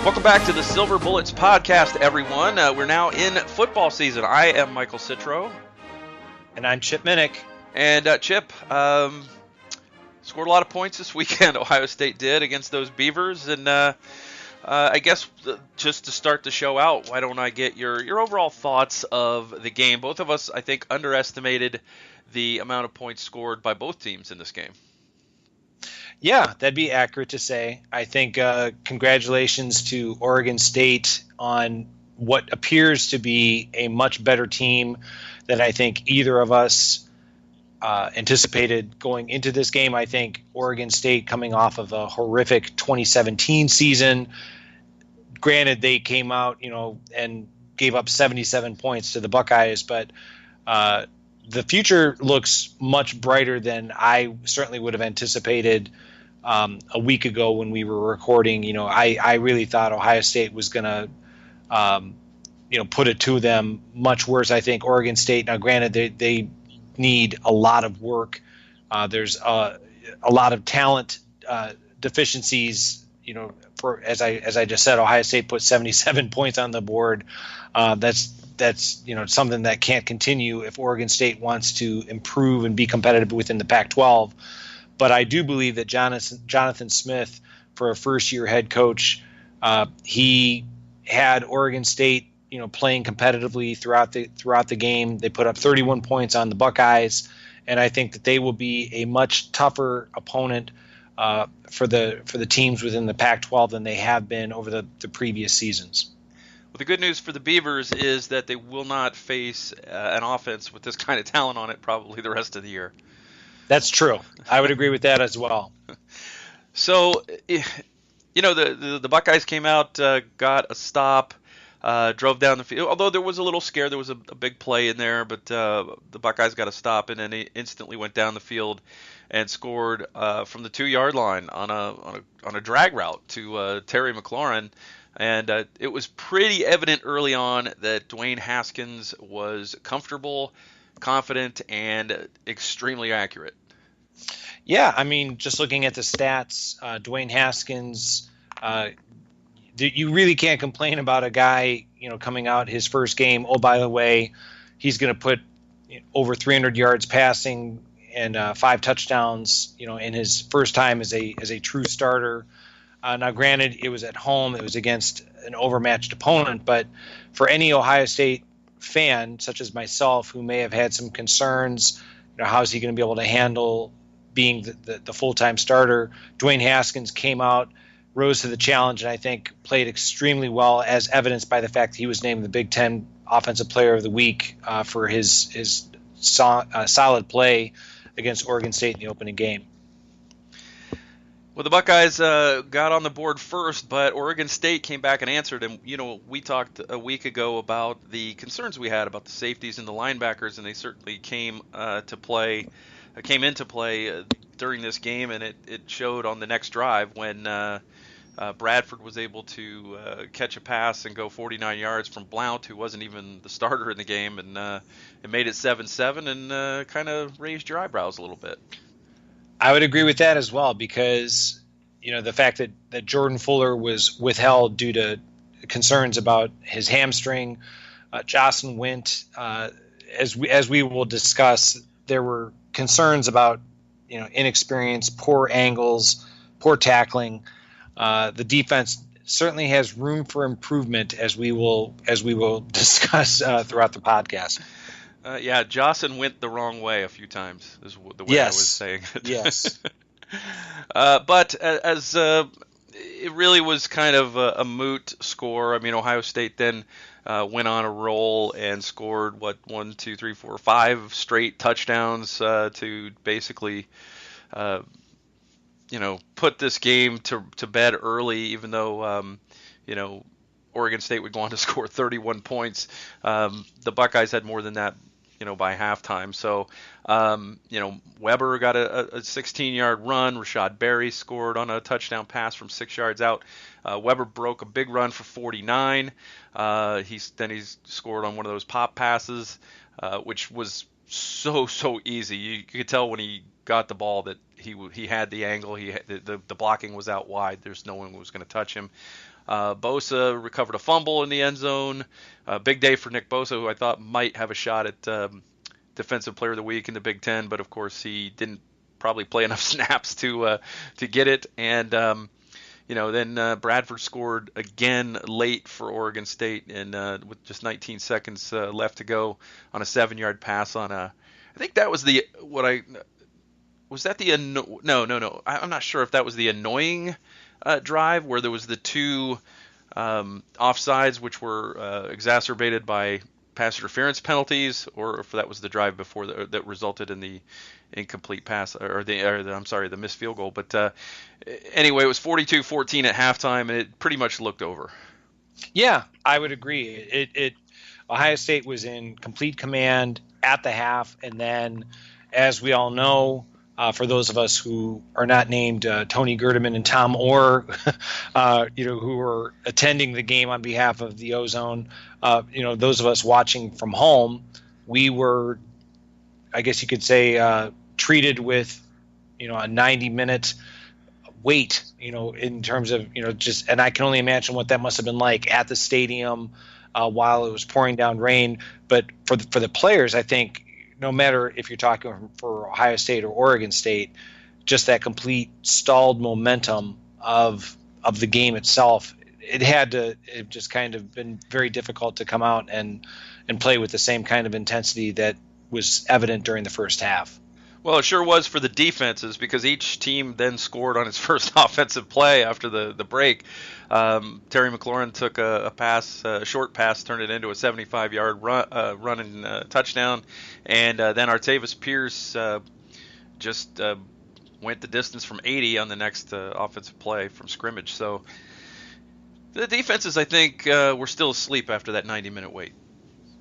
Welcome back to the Silver Bullets podcast, everyone. We're now in football season. I am Michael Citro. And I'm Chip Minnick. And Chip, scored a lot of points this weekend, Ohio State did, against those Beavers. And I guess just to start the show out, why don't I get your overall thoughts of the game? Both of us, I think, underestimated the amount of points scored by both teams in this game. Yeah, that'd be accurate to say. I think congratulations to Oregon State on what appears to be a much better team than I think either of us anticipated going into this game. I think Oregon State, coming off of a horrific 2017 season, granted they came out, and gave up 77 points to the Buckeyes, but the future looks much brighter than I certainly would have anticipated a week ago when we were recording. I really thought Ohio State was going to, put it to them much worse. I think Oregon State, now granted, they need a lot of work. There's a lot of talent deficiencies. As I just said, Ohio State put 77 points on the board. That's something that can't continue if Oregon State wants to improve and be competitive within the Pac-12. But I do believe that Jonathan Smith, for a first-year head coach, he had Oregon State, playing competitively throughout the game. They put up 31 points on the Buckeyes, and I think that they will be a much tougher opponent for the teams within the Pac-12 than they have been over the previous seasons. Well, the good news for the Beavers is that they will not face an offense with this kind of talent on it probably the rest of the year. That's true. I would agree with that as well. So, the Buckeyes came out, got a stop, drove down the field. Although there was a little scare, there was a big play in there, but the Buckeyes got a stop, and then they instantly went down the field and scored from the 2-yard line on a drag route to Terry McLaurin. And it was pretty evident early on that Dwayne Haskins was comfortable, confident, and extremely accurate. Yeah, I mean, just looking at the stats, Dwayne Haskins, you really can't complain about a guy, coming out his first game. Oh, by the way, he's going to put over 300 yards passing and 5 touchdowns, in his first time as a true starter. Now, granted, it was at home. It was against an overmatched opponent. But for any Ohio State fan, such as myself, who may have had some concerns, how's he going to be able to handle being the full-time starter, Dwayne Haskins came out, rose to the challenge, and I think played extremely well, as evidenced by the fact that he was named the Big Ten Offensive Player of the Week for his solid play against Oregon State in the opening game. Well, the Buckeyes got on the board first, but Oregon State came back and answered. And, we talked a week ago about the concerns we had about the safeties and the linebackers, and they certainly came into play during this game, and it showed on the next drive when Bradford was able to catch a pass and go 49 yards from Blount, who wasn't even the starter in the game, and it made it 7-7 and kind of raised your eyebrows a little bit. I would agree with that as well, because the fact that Jordan Fuller was withheld due to concerns about his hamstring, Jocelyn Wint, as we will discuss, there were concerns about inexperience, poor angles, poor tackling. The defense certainly has room for improvement, as we will discuss throughout the podcast. Yeah, Jocelyn went the wrong way a few times, is the way I was saying it. Yes. But as it really was kind of a moot score. I mean, Ohio State then went on a roll and scored, 5 straight touchdowns to basically, put this game to bed early, even though, Oregon State would go on to score 31 points. The Buckeyes had more than that, by halftime. So, Weber got a 16-yard run. Rashad Berry scored on a touchdown pass from 6 yards out. Weber broke a big run for 49. He scored on one of those pop passes, which was so easy. You could tell when he got the ball that he had the angle, the blocking was out wide. There's no one who was going to touch him. Bosa recovered a fumble in the end zone. Big day for Nick Bosa, who I thought might have a shot at Defensive Player of the Week in the Big Ten, but of course he didn't probably play enough snaps to get it. And then Bradford scored again late for Oregon State, and with just 19 seconds left to go on a 7-yard pass on a. I think that was the what I was that the no. I'm not sure if that was the annoying drive where there was the two offsides which were exacerbated by pass interference penalties, or if that was the drive before that resulted in the incomplete pass the missed field goal. But anyway, it was 42-14 at halftime, and it pretty much looked over. Yeah, I would agree. It Ohio State was in complete command at the half, and then, as we all know, for those of us who are not named Tony Gerdeman and Tom Orr, who were attending the game on behalf of the Ozone, those of us watching from home, we were, I guess you could say, treated with, a 90-minute wait, in terms of, and I can only imagine what that must have been like at the stadium while it was pouring down rain. But for the players, I think, no matter if you're talking for Ohio State or Oregon State, just that complete stalled momentum of the game itself, it just kind of been very difficult to come out and play with the same kind of intensity that was evident during the first half. Well, it sure was for the defenses, because each team then scored on its first offensive play after the break. Terry McLaurin took a short pass, turned it into a 75-yard running touchdown, and then Artavis Pierce just went the distance from 80 on the next offensive play from scrimmage. So the defenses, I think, were still asleep after that 90-minute wait.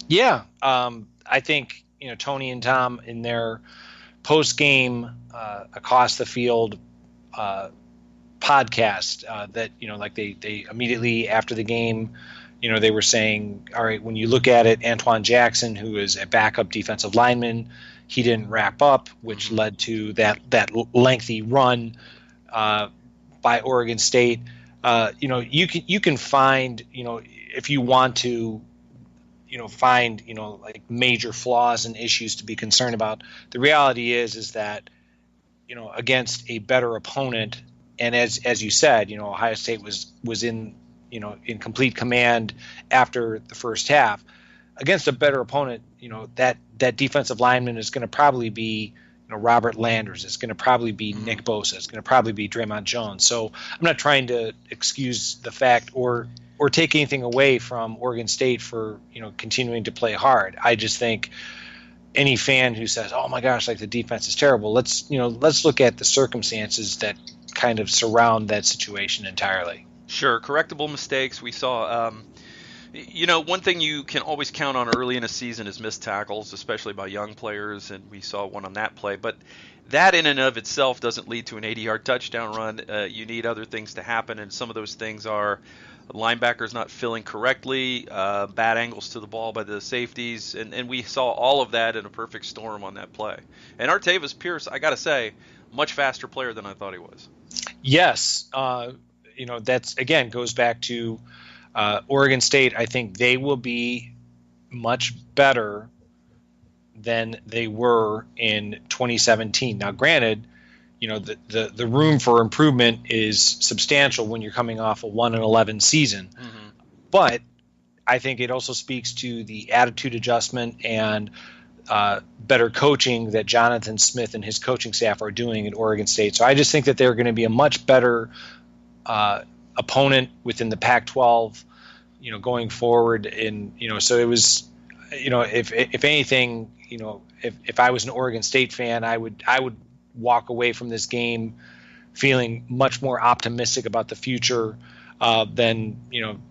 Yeah, I think Tony and Tom in their post-game across the field podcast that like they immediately after the game, they were saying, all right, when you look at it, Antoine Jackson, who is a backup defensive lineman, he didn't wrap up, which led to that lengthy run by Oregon State. You can find, if you want to, find, like major flaws and issues to be concerned about. The reality is that, against a better opponent, and as you said, Ohio State was in, in complete command after the first half. Against a better opponent, that defensive lineman is going to probably be, Robert Landers. It's going to probably be Nick Bosa. It's going to probably be Draymond Jones. So I'm not trying to excuse the fact or take anything away from Oregon State for, continuing to play hard. I just think any fan who says, "Oh my gosh, like the defense is terrible," let's look at the circumstances that kind of surround that situation entirely. Sure, correctable mistakes. We saw, one thing you can always count on early in a season is missed tackles, especially by young players, and we saw one on that play. But that in and of itself doesn't lead to an 80-yard touchdown run. You need other things to happen, and some of those things are linebackers not filling correctly, bad angles to the ball by the safeties, and we saw all of that in a perfect storm on that play. And Artavis Pierce, I got to say, much faster player than I thought he was. Yes, that's, again, goes back to Oregon State. I think they will be much better than they were in 2017. Now, granted, the room for improvement is substantial when you're coming off a 1-11 season. Mm-hmm. But I think it also speaks to the attitude adjustment and better coaching that Jonathan Smith and his coaching staff are doing at Oregon State. So I just think that they're going to be a much better opponent within the Pac-12, going forward. And, so it was, if anything, if I was an Oregon State fan, I would walk away from this game feeling much more optimistic about the future than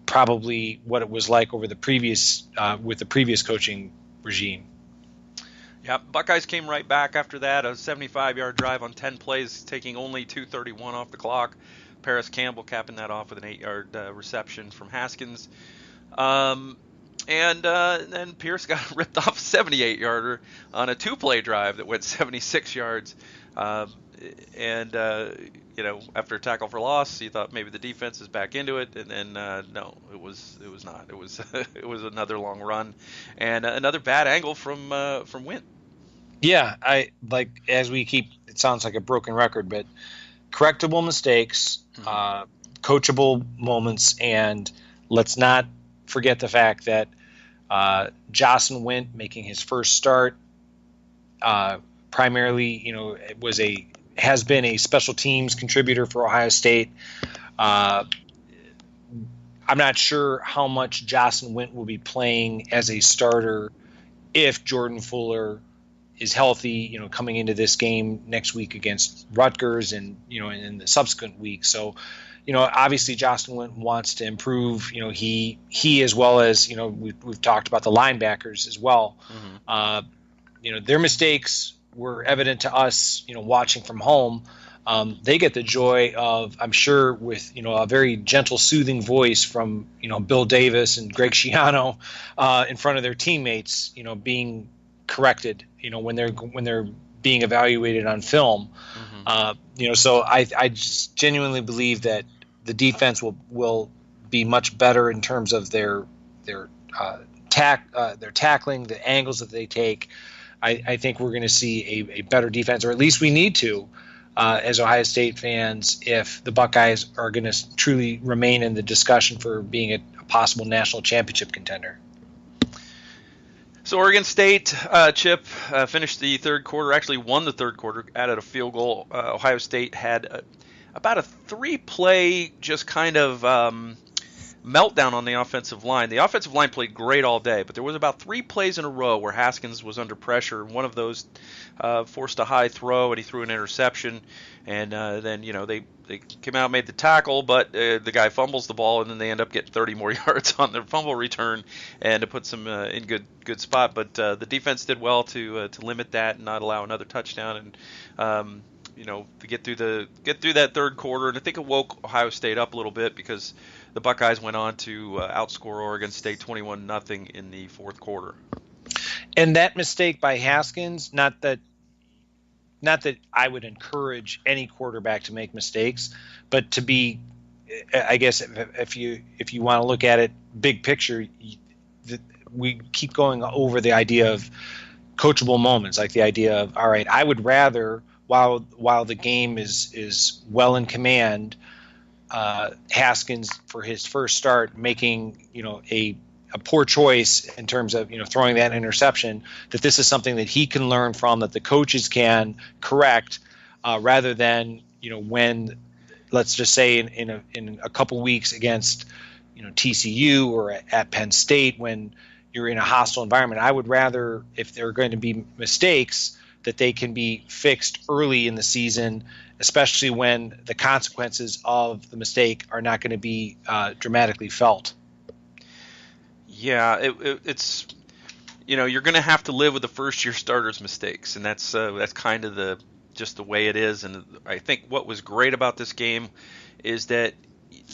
probably what it was like over the previous with the previous coaching regime. Yeah, Buckeyes came right back after that, a 75-yard drive on 10 plays, taking only 2:31 off the clock. Paris Campbell capping that off with an 8-yard reception from Haskins. And then Pierce got ripped off a 78-yarder on a 2-play drive that went 76 yards. Um, and after a tackle for loss, you thought maybe the defense is back into it, and then no, it was not. It was it was another long run, and another bad angle from Wint. Yeah, I like as we keep. It sounds like a broken record, but correctable mistakes, Hmm. coachable moments, and let's not forget the fact that Jocelyn Wint making his first start, uh, primarily, has been a special teams contributor for Ohio State. Uh, I'm not sure how much Jocelyn Wint will be playing as a starter if Jordan Fuller is healthy, coming into this game next week against Rutgers and, in the subsequent week. So, obviously Jocelyn Wint wants to improve, he as well as, we've talked about the linebackers as well. Hmm. Uh, their mistakes were evident to us, watching from home. They get the joy of, I'm sure, with a very gentle, soothing voice from Bill Davis and Greg Schiano in front of their teammates, being corrected, when they're being evaluated on film. Hmm. So I just genuinely believe that the defense will be much better in terms of their their tackling, the angles that they take. I think we're going to see a better defense, or at least we need to, as Ohio State fans, if the Buckeyes are going to truly remain in the discussion for being a possible national championship contender. So Oregon State, Chip, finished the third quarter, actually won the third quarter, added a field goal. Ohio State had about a three-play just kind of meltdown on the offensive line. The offensive line played great all day, but there was about 3 plays in a row where Haskins was under pressure. One of those forced a high throw, and he threw an interception. And then they came out and made the tackle, but the guy fumbles the ball, and then they end up getting 30 more yards on their fumble return, and it puts them in good spot. But the defense did well to limit that and not allow another touchdown. And to get through that third quarter, and I think it woke Ohio State up a little bit because the Buckeyes went on to outscore Oregon State 21-0 in the fourth quarter. And that mistake by Haskins, not that I would encourage any quarterback to make mistakes, but to be, I guess, if you want to look at it big picture, we keep going over the idea of coachable moments, like the idea of, all right, I would rather, while the game is well in command, Haskins for his first start making a poor choice in terms of throwing that interception, that this is something that he can learn from, that the coaches can correct, rather than when, let's just say in a couple weeks against TCU or at Penn State, when you're in a hostile environment. I would rather, if there are going to be mistakes, that they can be fixed early in the season, especially when the consequences of the mistake are not going to be dramatically felt. Yeah, it's you're going to have to live with the first year starters' mistakes, and that's kind of just the way it is. And I think what was great about this game is that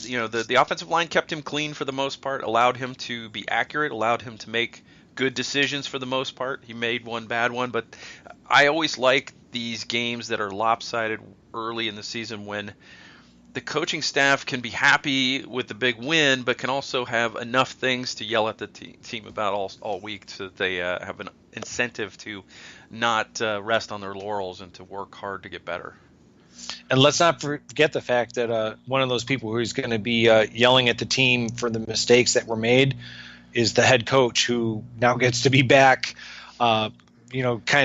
the offensive line kept him clean for the most part, allowed him to be accurate, allowed him to make good decisions for the most part. He made one bad one, but I always like these games that are lopsided early in the season when the coaching staff can be happy with the big win, but can also have enough things to yell at the team about all week, so that they have an incentive to not rest on their laurels and to work hard to get better. And let's not forget the fact that one of those people who's going to be yelling at the team for the mistakes that were made is the head coach, who now gets to be back, kind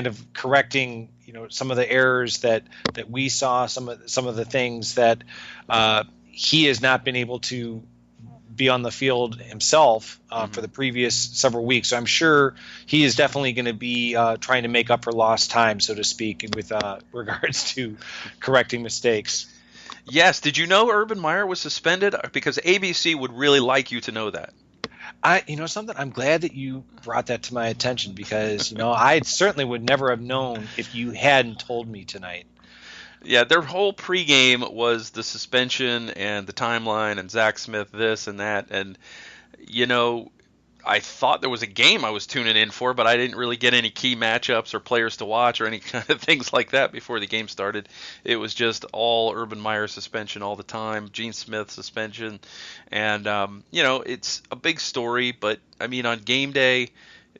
of correcting, some of the errors that we saw, some of the things that he has not been able to be on the field himself for the previous several weeks. So I'm sure he is definitely going to be trying to make up for lost time, so to speak, with regards to correcting mistakes. Yes. Did you know Urban Meyer was suspended? Because ABC would really like you to know that. Something, I'm glad that you brought that to my attention, because, I certainly would never have known if you hadn't told me tonight. Yeah, their whole pregame was the suspension and the timeline and Zach Smith this and that. And, I thought there was a game I was tuning in for, but I didn't really get any key matchups or players to watch or any kind of things like that before the game started. It was just all Urban Meyer suspension all the time, Gene Smith suspension, and it's a big story. But I mean, on game day,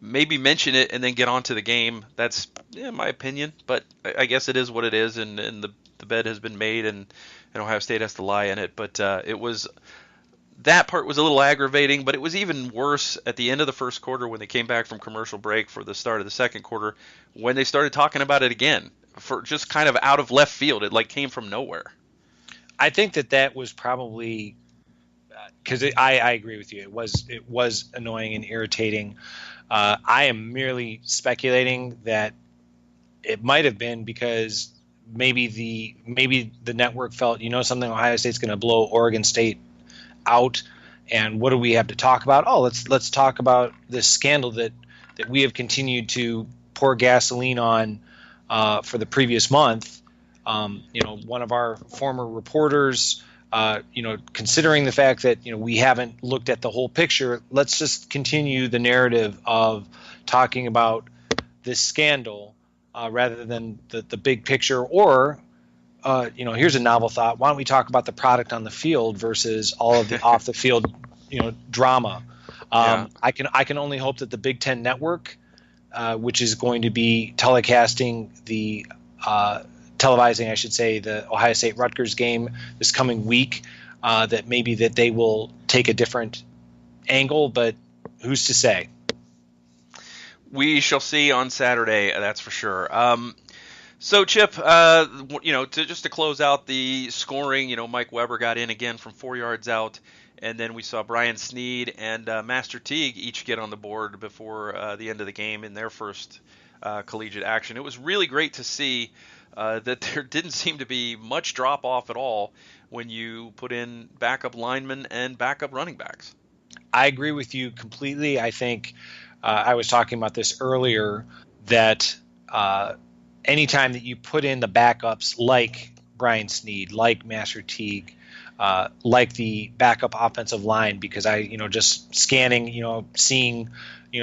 maybe mention it and then get on to the game. That's my opinion, but I guess it is what it is, and the bed has been made, and Ohio State has to lie in it. But it was that part was a little aggravating, but it was even worse at the end of the first quarter when they came back from commercial break for the start of the second quarter, when they started talking about it again for just kind of out of left field. It like came from nowhere. I think that was probably because I agree with you. It was annoying and irritating. I am merely speculating that it might have been because maybe the network felt, something, Ohio State's going to blow Oregon State out, and what do we have to talk about? Oh, let's talk about this scandal that we have continued to pour gasoline on for the previous month. One of our former reporters, considering the fact that we haven't looked at the whole picture, let's just continue the narrative of talking about this scandal rather than the big picture. Or here's a novel thought. Why don't we talk about the product on the field versus all of the off the field, drama? Yeah. I can only hope that the Big Ten Network, which is going to be televising, I should say, the Ohio State Rutgers game this coming week, that maybe that they will take a different angle, but who's to say? We shall see on Saturday, that's for sure. So, Chip, to close out the scoring, Mike Weber got in again from 4 yards out, and then we saw Brian Snead and Master Teague each get on the board before the end of the game in their first collegiate action. It was really great to see that there didn't seem to be much drop-off at all when you put in backup linemen and backup running backs. I agree with you completely. I think I was talking about this earlier, that anytime that you put in the backups like Brian Snead, like Master Teague, like the backup offensive line, because just scanning, seeing,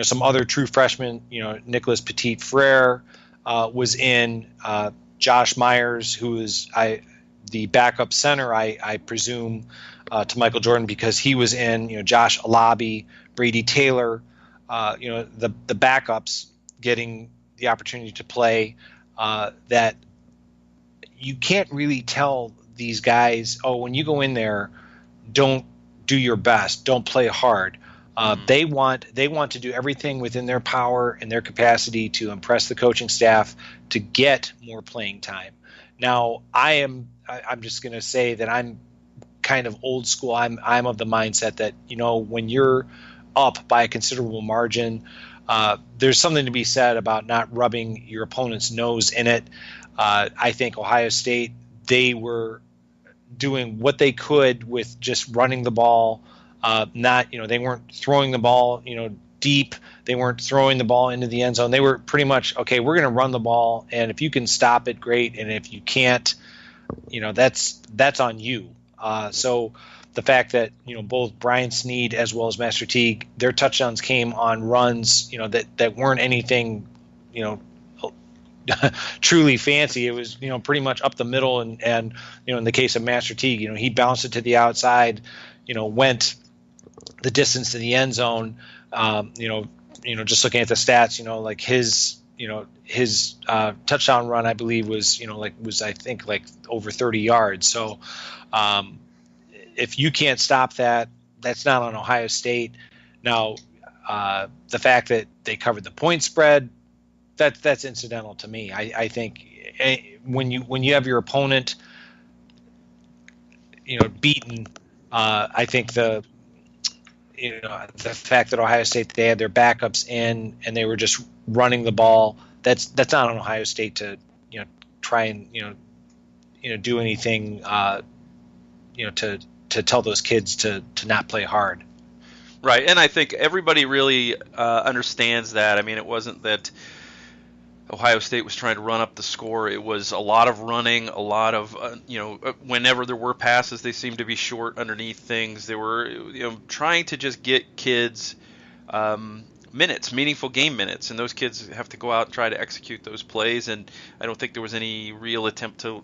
some other true freshmen, Nicholas Petit-Frere was in, Josh Myers, who is the backup center, I presume, to Michael Jordan, because he was in, Josh Alabi, Brady Taylor, the backups getting the opportunity to play. That you can't really tell these guys, when you go in there, don't do your best, don't play hard. They want to do everything within their power and their capacity to impress the coaching staff to get more playing time. Now, I'm just going to say that I'm kind of old school. I'm of the mindset that when you're up by a considerable margin, there's something to be said about not rubbing your opponent's nose in it. I think Ohio State, they were doing what they could with just running the ball. They weren't throwing the ball, deep. They weren't throwing the ball into the end zone. They were pretty much, okay, we're going to run the ball, and if you can stop it, great. And if you can't, that's on you. So the fact that both Brian Snead as well as Master Teague, their touchdowns came on runs that weren't anything truly fancy. It was pretty much up the middle, and in the case of Master Teague, he bounced it to the outside, went the distance to the end zone. Just looking at the stats, like his touchdown run, I believe, was I think over 30 yards. So if you can't stop that, that's not on Ohio State. Now, the fact that they covered the point spread, that's incidental to me. I think when you have your opponent, beaten, I think the fact that Ohio State, they had their backups in and they were just running the ball, that's not on Ohio State to try and do anything to tell those kids to not play hard. Right, and I think everybody really understands that. I mean, it wasn't that Ohio State was trying to run up the score. It was a lot of running, a lot of, whenever there were passes, they seemed to be short underneath things. They were, trying to just get kids minutes, meaningful game minutes, and those kids have to go out and try to execute those plays. And I don't think there was any real attempt to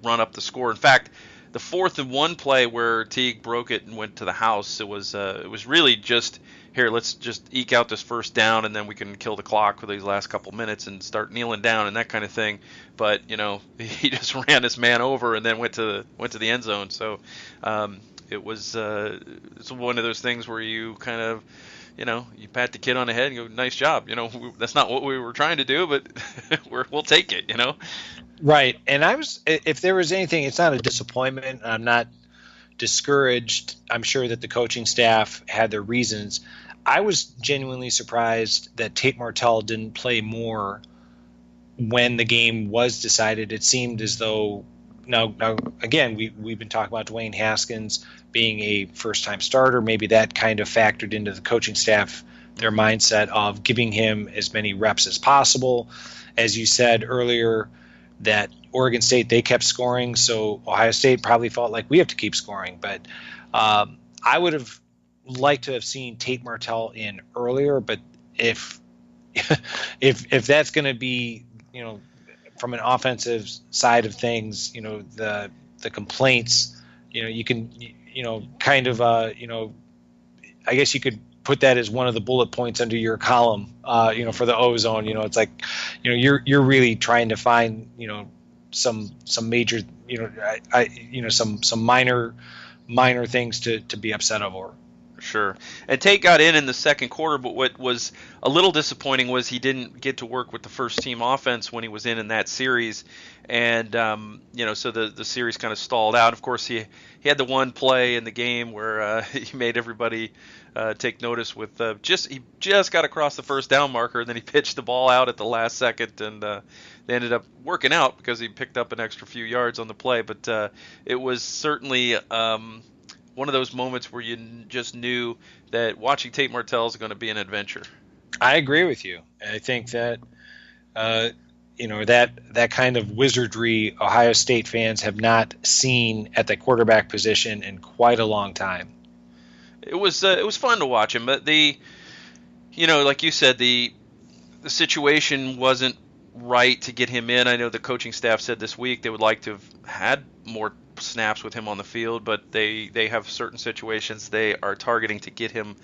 run up the score. In fact, the 4th-and-1 play where Teague broke it and went to the house, it was really just, here, let's just eke out this first down, and then we can kill the clock for these last couple minutes and start kneeling down and that kind of thing. But he just ran this man over and then went to the end zone. So it was it's one of those things where you kind of, you pat the kid on the head and go, nice job. That's not what we were trying to do, but we'll take it. Right. And if there was anything, it's not a disappointment. I'm not discouraged. I'm sure that the coaching staff had their reasons. I was genuinely surprised that Tate Martell didn't play more when the game was decided. It seemed as though now again, we've been talking about Dwayne Haskins being a first-time starter. Maybe that kind of factored into the coaching staff, their mindset of giving him as many reps as possible. As you said earlier, that Oregon State, they kept scoring, so Ohio State probably felt like we have to keep scoring. But I would have liked to have seen Tate Martell in earlier. But if that's going to be, from an offensive side of things, the complaints, you can, kind of, I guess you could put that as one of the bullet points under your column, for the ozone. It's like, you're really trying to find, some major, some minor things to be upset over. Sure. And Tate got in the second quarter, but what was a little disappointing was he didn't get to work with the first team offense when he was in that series. And, so the series kind of stalled out. Of course, he had the one play in the game where he made everybody take notice with he just got across the first down marker, and then he pitched the ball out at the last second, and they ended up working out because he picked up an extra few yards on the play. But it was certainly one of those moments where you just knew that watching Tate Martell is going to be an adventure. I agree with you. I think that that kind of wizardry Ohio State fans have not seen at the quarterback position in quite a long time. It was fun to watch him, but like you said, the situation wasn't right to get him in. I know the coaching staff said this week they would like to have had more snaps with him on the field, but they have certain situations they are targeting to get him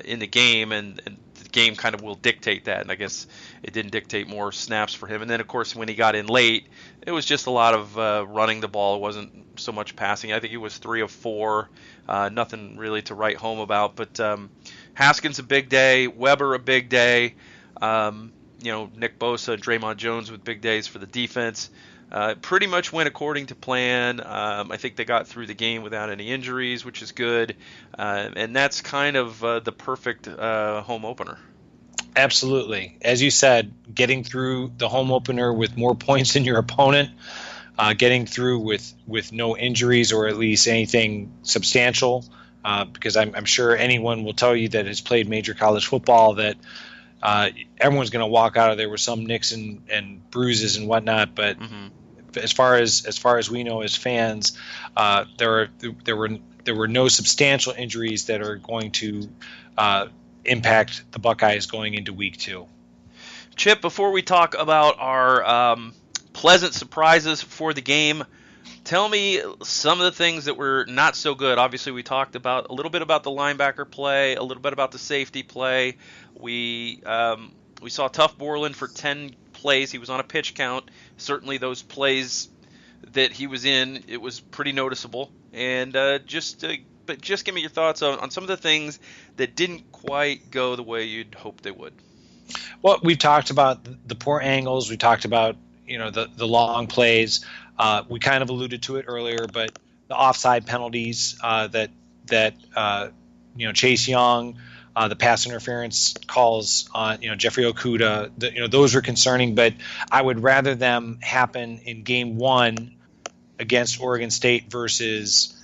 in the game, and the game kind of will dictate that. And I guess it didn't dictate more snaps for him. And then, of course, when he got in late, it was just a lot of running the ball. It wasn't so much passing. I think he was 3 of 4. Nothing really to write home about. But Haskins a big day, Weber a big day. Nick Bosa and Draymond Jones with big days for the defense. Pretty much went according to plan. I think they got through the game without any injuries, which is good. And that's kind of the perfect home opener. Absolutely. As you said, getting through the home opener with more points than your opponent, getting through with no injuries or at least anything substantial, because I'm sure anyone will tell you that has played major college football that everyone's going to walk out of there with some nicks and bruises and whatnot. But as far as we know as fans, there were no substantial injuries that are going to impact the Buckeyes going into week 2. Chip, before we talk about our pleasant surprises for the game, tell me some of the things that were not so good. Obviously, we talked about a little bit about the linebacker play, a little bit about the safety play. We saw Tuff Borland for 10 plays. He was on a pitch count. Certainly those plays that he was in, it was pretty noticeable. And just give me your thoughts on some of the things that didn't quite go the way you'd hoped they would. Well, we've talked about the poor angles. We talked about the long plays. We kind of alluded to it earlier, but the offside penalties that Chase Young, the pass interference calls on Jeffrey Okudah, those are concerning. But I would rather them happen in game 1 against Oregon State versus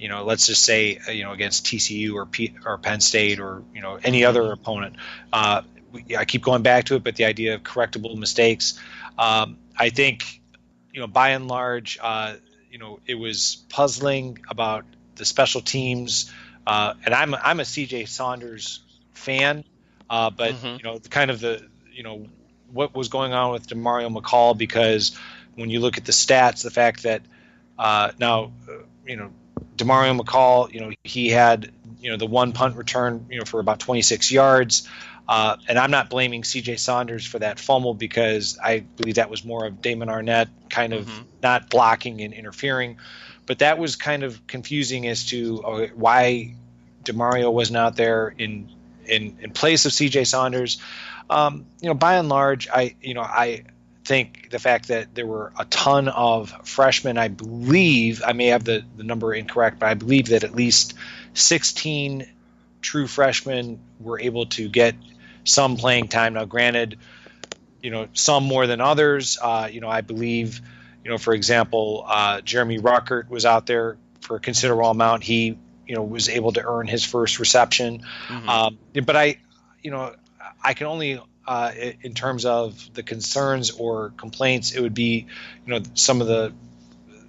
let's just say against TCU or Penn State or any other opponent. I keep going back to it, but the idea of correctable mistakes, I think by and large, it was puzzling about the special teams. And I'm a CJ Saunders fan, but Hmm. kind of what was going on with DeMario McCall, because when you look at the stats, the fact that now DeMario McCall, he had the one punt return for about 26 yards. And I'm not blaming CJ Saunders for that fumble, because I believe that was more of Damon Arnett kind of Hmm. not blocking and interfering. But that was kind of confusing as to why DeMario wasn't out there in place of CJ Saunders. By and large, I think the fact that there were a ton of freshmen, I believe, I may have the number incorrect, but I believe that at least 16 true freshmen were able to get some playing time. Now, granted, some more than others. I believe, for example, Jeremy Ruckert was out there for a considerable amount. He, was able to earn his first reception. Hmm. But I can only, in terms of the concerns or complaints, it would be, some of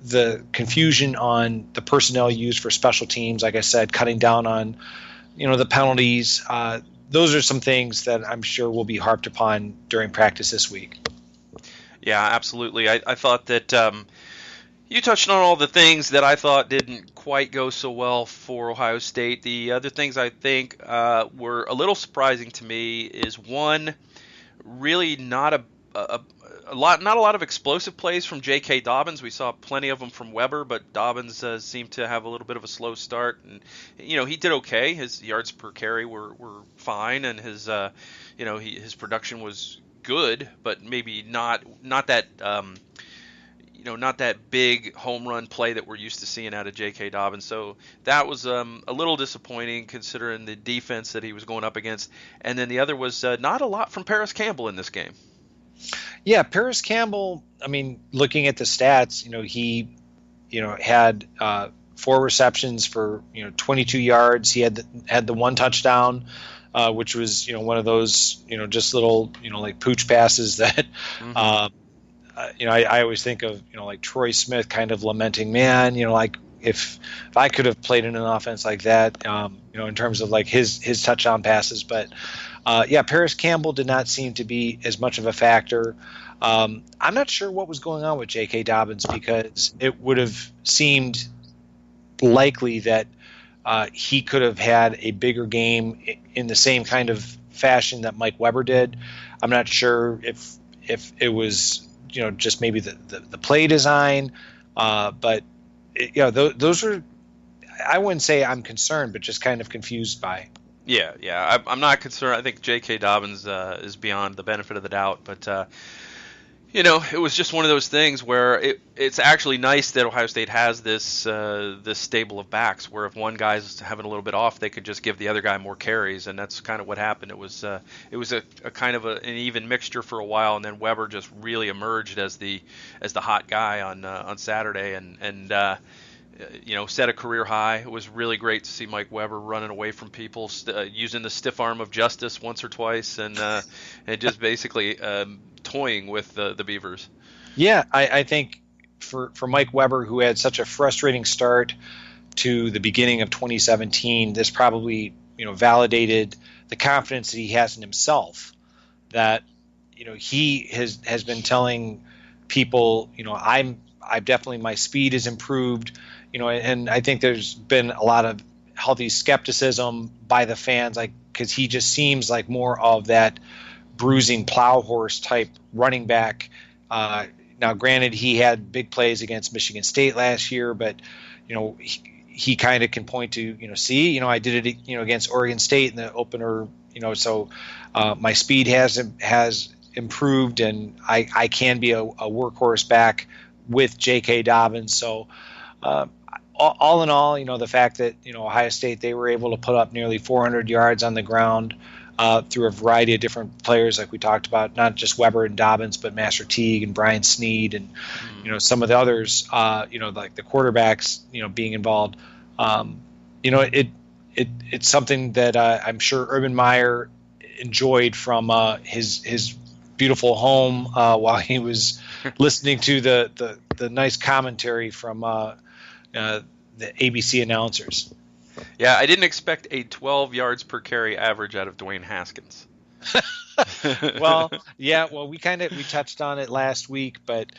the confusion on the personnel used for special teams. Like I said, cutting down on, the penalties. Those are some things that I'm sure will be harped upon during practice this week. Yeah, absolutely. I thought that you touched on all the things that I thought didn't quite go so well for Ohio State. The other things I think were a little surprising to me is, one, really not not a lot of explosive plays from J.K. Dobbins. We saw plenty of them from Weber, but Dobbins seemed to have a little bit of a slow start, and he did okay. His yards per carry were fine, and his production was good, but maybe not that not that big home run play that we're used to seeing out of J.K. Dobbins. So that was a little disappointing considering the defense that he was going up against. And then the other was not a lot from Paris Campbell in this game. Yeah, Paris Campbell, I mean, looking at the stats, he, had 4 receptions for, 22 yards. He had the one touchdown, which was, one of those, just little, like pooch passes that, Mm-hmm. I always think of, like Troy Smith kind of lamenting, man, like if I could have played in an offense like that, in terms of like his touchdown passes. But Paris Campbell did not seem to be as much of a factor. I'm not sure what was going on with J.K. Dobbins, because it would have seemed likely that he could have had a bigger game in the same kind of fashion that Mike Weber did. I'm not sure if it was just maybe the play design, but those are, I wouldn't say I'm concerned, but just kind of confused by. Yeah. I'm not concerned. I think J.K. Dobbins is beyond the benefit of the doubt, but it was just one of those things where it's actually nice that Ohio State has this stable of backs, where if one guy's having a little bit off, they could just give the other guy more carries, and that's kind of what happened. It was a kind of an even mixture for a while, and then Weber just really emerged as the hot guy on Saturday, and set a career high. It was really great to see Mike Weber running away from people, using the stiff arm of justice once or twice, and just basically toying with the Beavers. Yeah, I think for Mike Weber, who had such a frustrating start to the beginning of 2017, this probably validated the confidence that he has in himself. That he has been telling people, I've definitely, my speed has improved, and I think there's been a lot of healthy skepticism by the fans, like, because he just seems like more of that bruising plow horse type running back. Now, granted, he had big plays against Michigan State last year, but he kind of can point to I did it against Oregon State in the opener. So my speed has improved, and I can be a workhorse back with J.K. Dobbins. So all in all, the fact that Ohio State, they were able to put up nearly 400 yards on the ground through a variety of different players, like we talked about, not just Weber and Dobbins, but Master Teague and Brian Snead and some of the others, like the quarterbacks, being involved. It's something that I'm sure Urban Meyer enjoyed from his beautiful home while he was listening to the nice commentary from the ABC announcers. Yeah, I didn't expect a 12 yards per carry average out of Dwayne Haskins. Well, yeah, well, we touched on it last week, but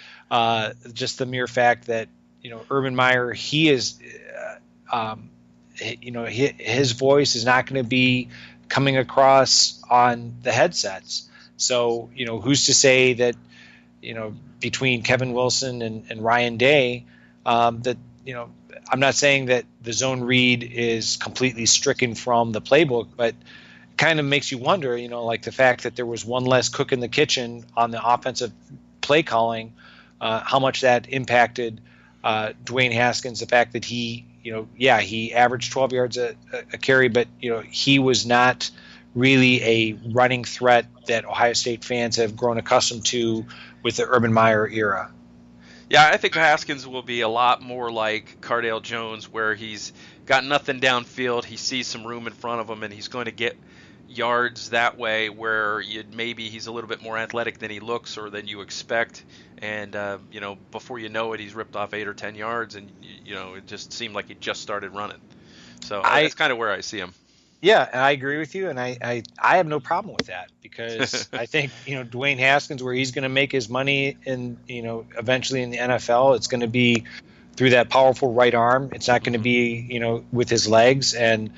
just the mere fact that Urban Meyer, he is, his voice is not going to be coming across on the headsets. So who's to say that between Kevin Wilson and Ryan Day, that I'm not saying that the zone read is completely stricken from the playbook, but kind of makes you wonder, like the fact that there was one less cook in the kitchen on the offensive play calling, how much that impacted Dwayne Haskins. The fact that he averaged 12 yards a carry, but he was not really a running threat that Ohio State fans have grown accustomed to with the Urban Meyer era. Yeah, I think Haskins will be a lot more like Cardale Jones, where he's got nothing downfield. He sees some room in front of him, and he's going to get yards that way, where maybe he's a little bit more athletic than he looks or than you expect. And, before you know it, he's ripped off 8 or 10 yards, and, it just seemed like he just started running. So that's kind of where I see him. Yeah, and I agree with you, and I have no problem with that, because I think Dwayne Haskins, where he's going to make his money in eventually in the NFL, it's going to be through that powerful right arm. It's not going to be with his legs, and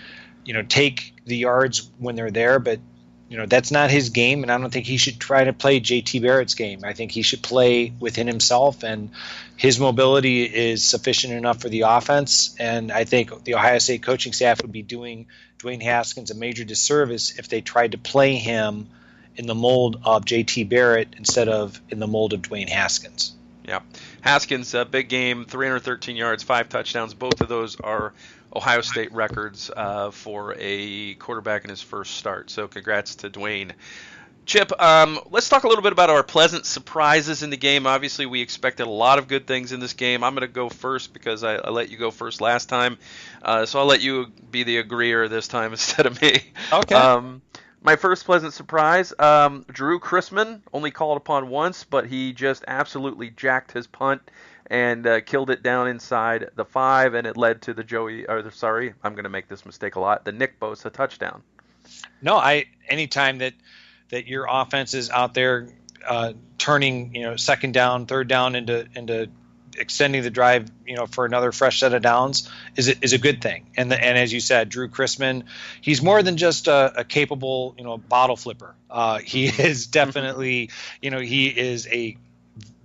take the yards when they're there, but that's not his game, and I don't think he should try to play JT Barrett's game. I think he should play within himself, and his mobility is sufficient enough for the offense, and I think the Ohio State coaching staff would be doing Dwayne Haskins a major disservice if they tried to play him in the mold of JT Barrett instead of in the mold of Dwayne Haskins. Yeah. Haskins, big game, 313 yards, 5 touchdowns. Both of those are Ohio State records for a quarterback in his first start. So congrats to Dwayne. Chip, let's talk a little bit about our pleasant surprises in the game. Obviously, we expected a lot of good things in this game. I'm going to go first because I let you go first last time. So I'll let you be the agreeer this time instead of me. Okay. My first pleasant surprise, Drew Chrisman, only called upon once, but he just absolutely jacked his punt and killed it down inside the 5, and it led to I'm going to make this mistake a lot, the Nick Bosa touchdown. No, anytime that your offense is out there turning, second down, third down into extending the drive, for another fresh set of downs is a good thing. And as you said, Drew Chrisman, he's more than just a capable, bottle flipper. He is definitely, he is a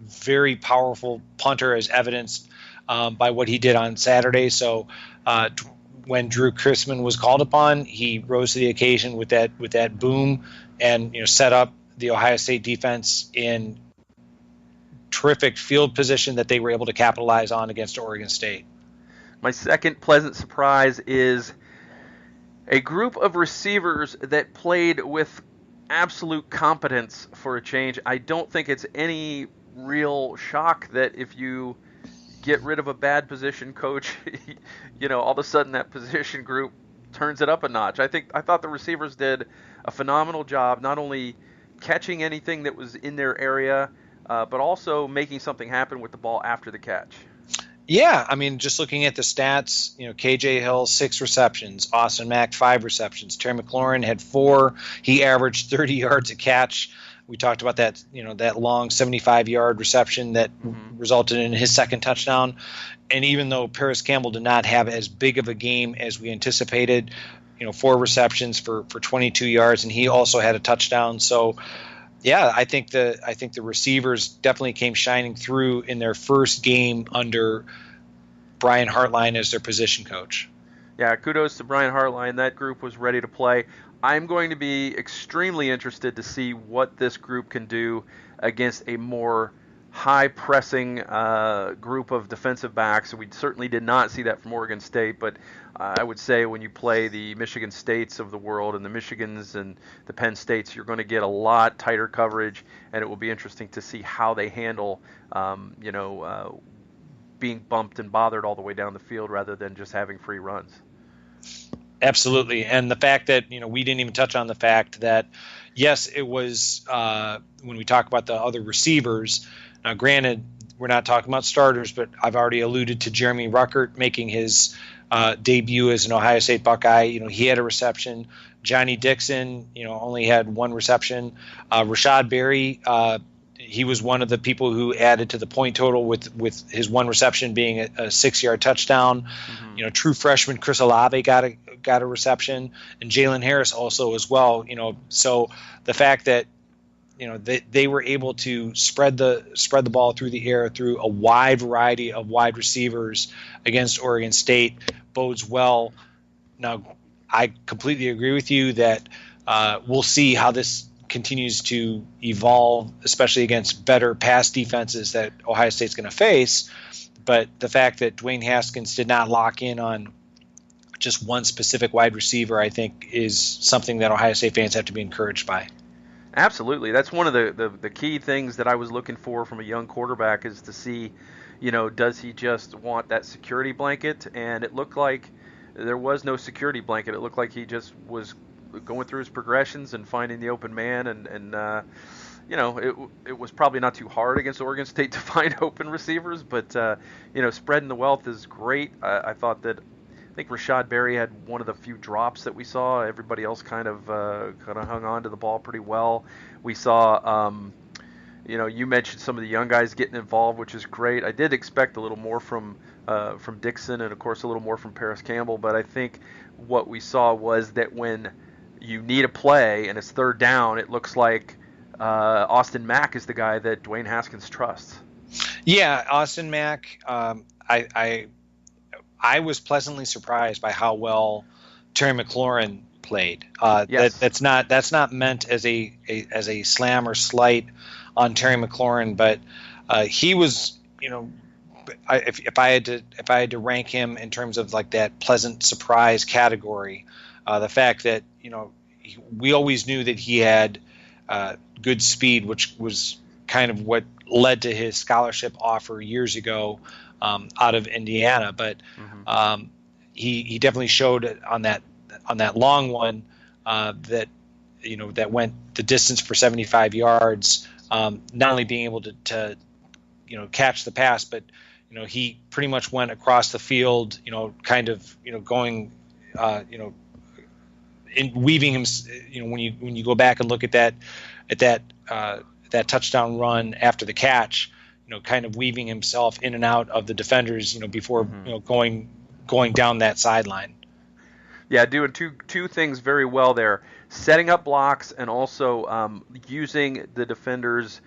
very powerful punter, as evidenced by what he did on Saturday. So when Drew Chrisman was called upon, he rose to the occasion with that boom and set up the Ohio State defense in terrific field position that they were able to capitalize on against Oregon State. My second pleasant surprise is a group of receivers that played with absolute competence for a change. I don't think it's any real shock that if you get rid of a bad position coach, all of a sudden that position group turns it up a notch. I thought the receivers did a phenomenal job, not only catching anything that was in their area, but also making something happen with the ball after the catch. Yeah, I mean, just looking at the stats, KJ Hill, 6 receptions, Austin Mack, 5 receptions, Terry McLaurin had 4. He averaged 30 yards a catch. We talked about that, that long 75-yard reception that resulted in his second touchdown. And even though Paris Campbell did not have as big of a game as we anticipated, 4 receptions for 22 yards, and he also had a touchdown. So, yeah, I think the receivers definitely came shining through in their first game under Brian Hartline as their position coach. Yeah, kudos to Brian Hartline. That group was ready to play. I'm going to be extremely interested to see what this group can do against a more high-pressing group of defensive backs. We certainly did not see that from Oregon State, but I would say when you play the Michigan States of the world and the Michigans and the Penn States, you're going to get a lot tighter coverage, and it will be interesting to see how they handle, being bumped and bothered all the way down the field rather than just having free runs. Absolutely. And the fact that, we didn't even touch on the fact that, yes, it was when we talk about the other receivers, now granted, we're not talking about starters, but I've already alluded to Jeremy Ruckert making his debut as an Ohio State Buckeye. He had a reception. Johnny Dixon, only had one reception. Rashad Berry, he was one of the people who added to the point total with his one reception being a 6-yard touchdown. Mm-hmm. True freshman Chris Olave got a reception, and Jalen Harris also as well. So the fact that they were able to spread the ball through the air through a wide variety of wide receivers against Oregon State bodes well. Now, I completely agree with you that we'll see how this continues to evolve, especially against better pass defenses that Ohio State's going to face. But the fact that Dwayne Haskins did not lock in on just one specific wide receiver, I think, is something that Ohio State fans have to be encouraged by. Absolutely. That's one of the key things that I was looking for from a young quarterback, is to see, does he just want that security blanket? And it looked like there was no security blanket. It looked like he just was going through his progressions and finding the open man, and it was probably not too hard against Oregon State to find open receivers, but spreading the wealth is great. I think Rashad Berry had one of the few drops that we saw. Everybody else kind of hung on to the ball pretty well. We saw you mentioned some of the young guys getting involved, which is great. I did expect a little more from Dixon, and of course a little more from Paris Campbell, but I think what we saw was that when you need a play and it's third down, it looks like Austin Mack is the guy that Dwayne Haskins trusts. Yeah, Austin Mack. I was pleasantly surprised by how well Terry McLaurin played. Yes. That's not meant as a slam or slight on Terry McLaurin, but he was, if I had to rank him in terms of like that pleasant surprise category, the fact that we always knew that he had good speed, which was kind of what led to his scholarship offer years ago out of Indiana, but he definitely showed on that long one that went the distance for 75 yards. Not only being able to catch the pass, but he pretty much went across the field, going in weaving him. When you go back and look at that touchdown run after the catch, kind of weaving himself in and out of the defenders, before going down that sideline. Yeah, doing two things very well there: setting up blocks and also using the defenders'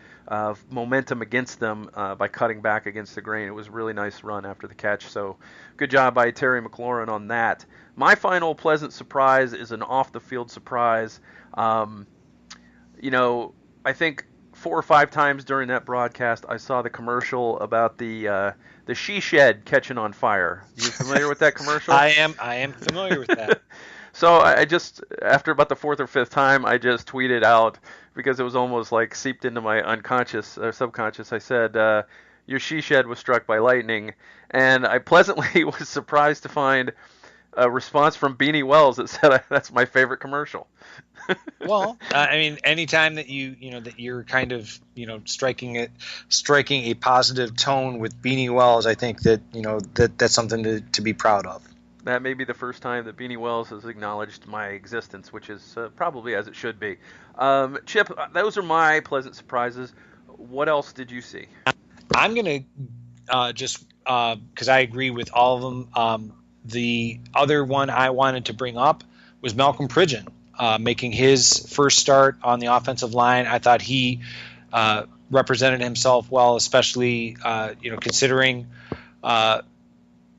momentum against them by cutting back against the grain. It was a really nice run after the catch. So good job by Terry McLaurin on that. My final pleasant surprise is an off-the-field surprise. I think 4 or 5 times during that broadcast, I saw the commercial about the she shed catching on fire. You familiar with that commercial? I am familiar with that. So I just, after about the 4th or 5th time, I just tweeted out, because it was almost like seeped into my unconscious or subconscious. I said, your she shed was struck by lightning. And I pleasantly was surprised to find a response from Beanie Wells that said, that's my favorite commercial. Well, anytime that that you're kind of striking a positive tone with Beanie Wells, I think that that's something to be proud of. That may be the first time that Beanie Wells has acknowledged my existence, which is probably as it should be. Chip, those are my pleasant surprises. What else did you see? I'm gonna just because I agree with all of them. The other one I wanted to bring up was Malcolm Pridgeon. Making his first start on the offensive line. I thought he represented himself well, especially considering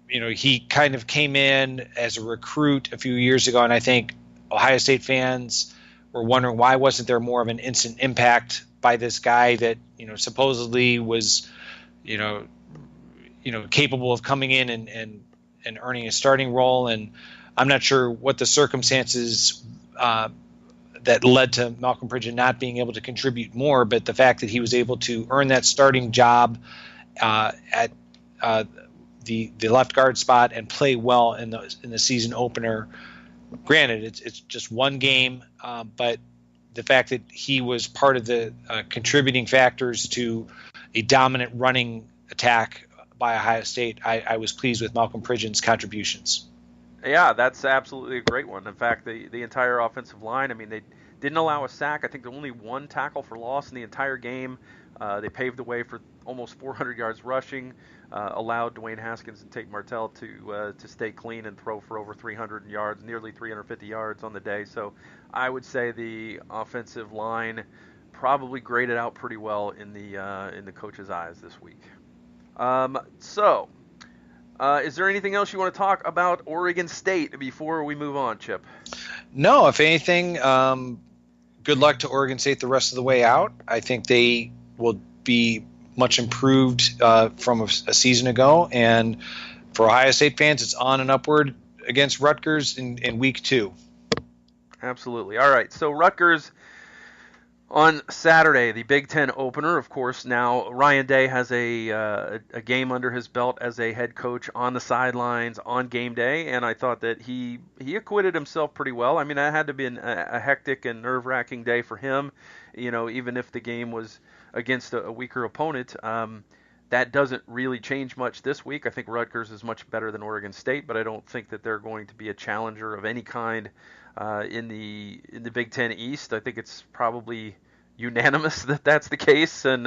he kind of came in as a recruit a few years ago, and I think Ohio State fans were wondering why wasn't there more of an instant impact by this guy that supposedly was capable of coming in and earning a starting role. And I'm not sure what the circumstances that led to Malcolm Pridgeon not being able to contribute more, but the fact that he was able to earn that starting job at the left guard spot and play well in the season opener. Granted, it's just one game, but the fact that he was part of the contributing factors to a dominant running attack by Ohio State, I was pleased with Malcolm Pridgeon's contributions. Yeah, that's absolutely a great one. In fact, the entire offensive line, I mean, they didn't allow a sack. I think there only one tackle for loss in the entire game. They paved the way for almost 400 yards rushing, allowed Dwayne Haskins and Tate Martell to stay clean and throw for over 300 yards, nearly 350 yards on the day. So I would say the offensive line probably graded out pretty well in the coach's eyes this week. Is there anything else you want to talk about Oregon State before we move on, Chip? No, if anything, good luck to Oregon State the rest of the way out. I think they will be much improved from a season ago. And for Ohio State fans, it's on and upward against Rutgers in week 2. Absolutely. All right, so Rutgers on Saturday, the Big Ten opener. Of course, now Ryan Day has a game under his belt as a head coach on the sidelines on game day, and I thought that he acquitted himself pretty well. I mean, that had to be a hectic and nerve-wracking day for him, even if the game was against a weaker opponent. That doesn't really change much this week. I think Rutgers is much better than Oregon State, but I don't think that they're going to be a challenger of any kind in the Big Ten East. I think it's probably unanimous that that's the case, and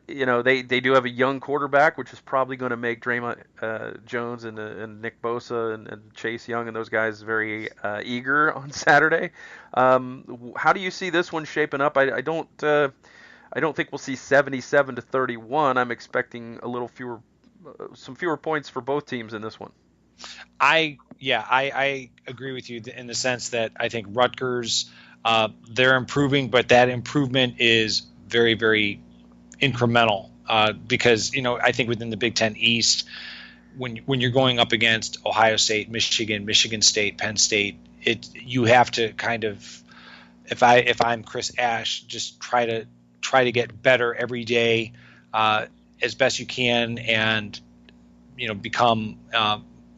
they do have a young quarterback, which is probably going to make Draymond Jones and Nick Bosa and Chase Young and those guys very eager on Saturday. How do you see this one shaping up? I don't think we'll see 77-31. I'm expecting some fewer points for both teams in this one. I agree with you in the sense that I think Rutgers, they're improving, but that improvement is very, very incremental because, I think within the Big Ten East, when you're going up against Ohio State, Michigan State, Penn State, you have to kind of, if I'm Chris Ash, just try to get better every day as best you can and, become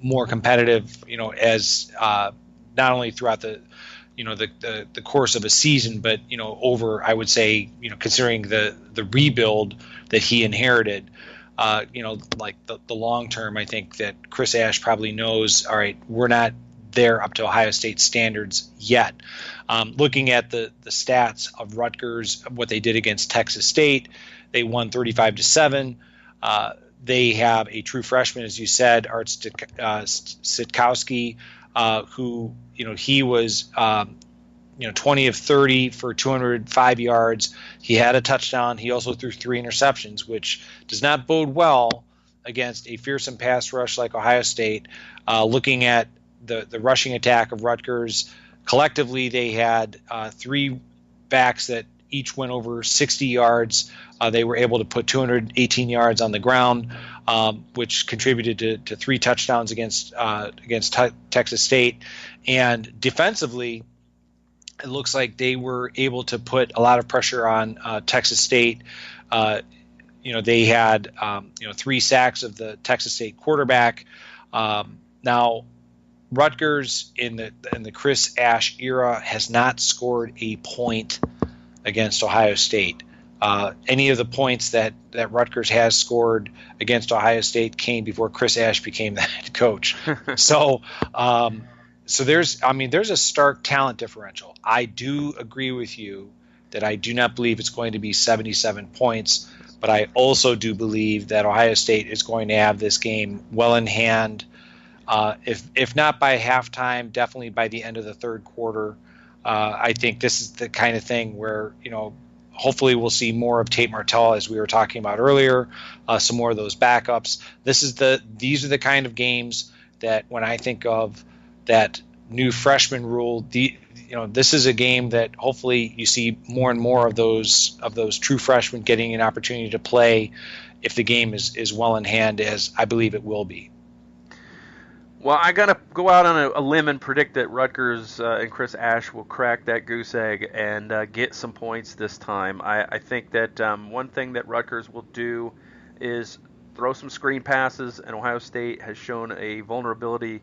more competitive, as not only throughout the course of a season, but over, I would say, considering the rebuild that he inherited, like the long term, I think that Chris Ash probably knows, all right, we're not there up to Ohio State standards yet. Looking at the stats of Rutgers, what they did against Texas State, they won 35-7. They have a true freshman, as you said, Art Sitkowski, who, he was, 20 of 30 for 205 yards. He had a touchdown. He also threw 3 interceptions, which does not bode well against a fearsome pass rush like Ohio State. Looking at the rushing attack of Rutgers, collectively they had 3 backs that each went over 60 yards. They were able to put 218 yards on the ground, which contributed to 3 touchdowns against Texas State. And defensively, it looks like they were able to put a lot of pressure on Texas State. They had 3 sacks of the Texas State quarterback. Now, Rutgers in the Chris Ash era has not scored a point against Ohio State. Any of the points that Rutgers has scored against Ohio State came before Chris Ash became the head coach. So there's a stark talent differential. I do agree with you that I do not believe it's going to be 77 points, but I also do believe that Ohio State is going to have this game well in hand. If not by halftime, definitely by the end of the third quarter. I think this is the kind of thing where, hopefully we'll see more of Tate Martell, as we were talking about earlier, some more of those backups. These are the kind of games that when I think of that new freshman rule, this is a game that hopefully you see more and more of those true freshmen getting an opportunity to play if the game is well in hand, as I believe it will be. Well, I got to go out on a limb and predict that Rutgers and Chris Ash will crack that goose egg and get some points this time. I think that one thing that Rutgers will do is throw some screen passes, and Ohio State has shown a vulnerability,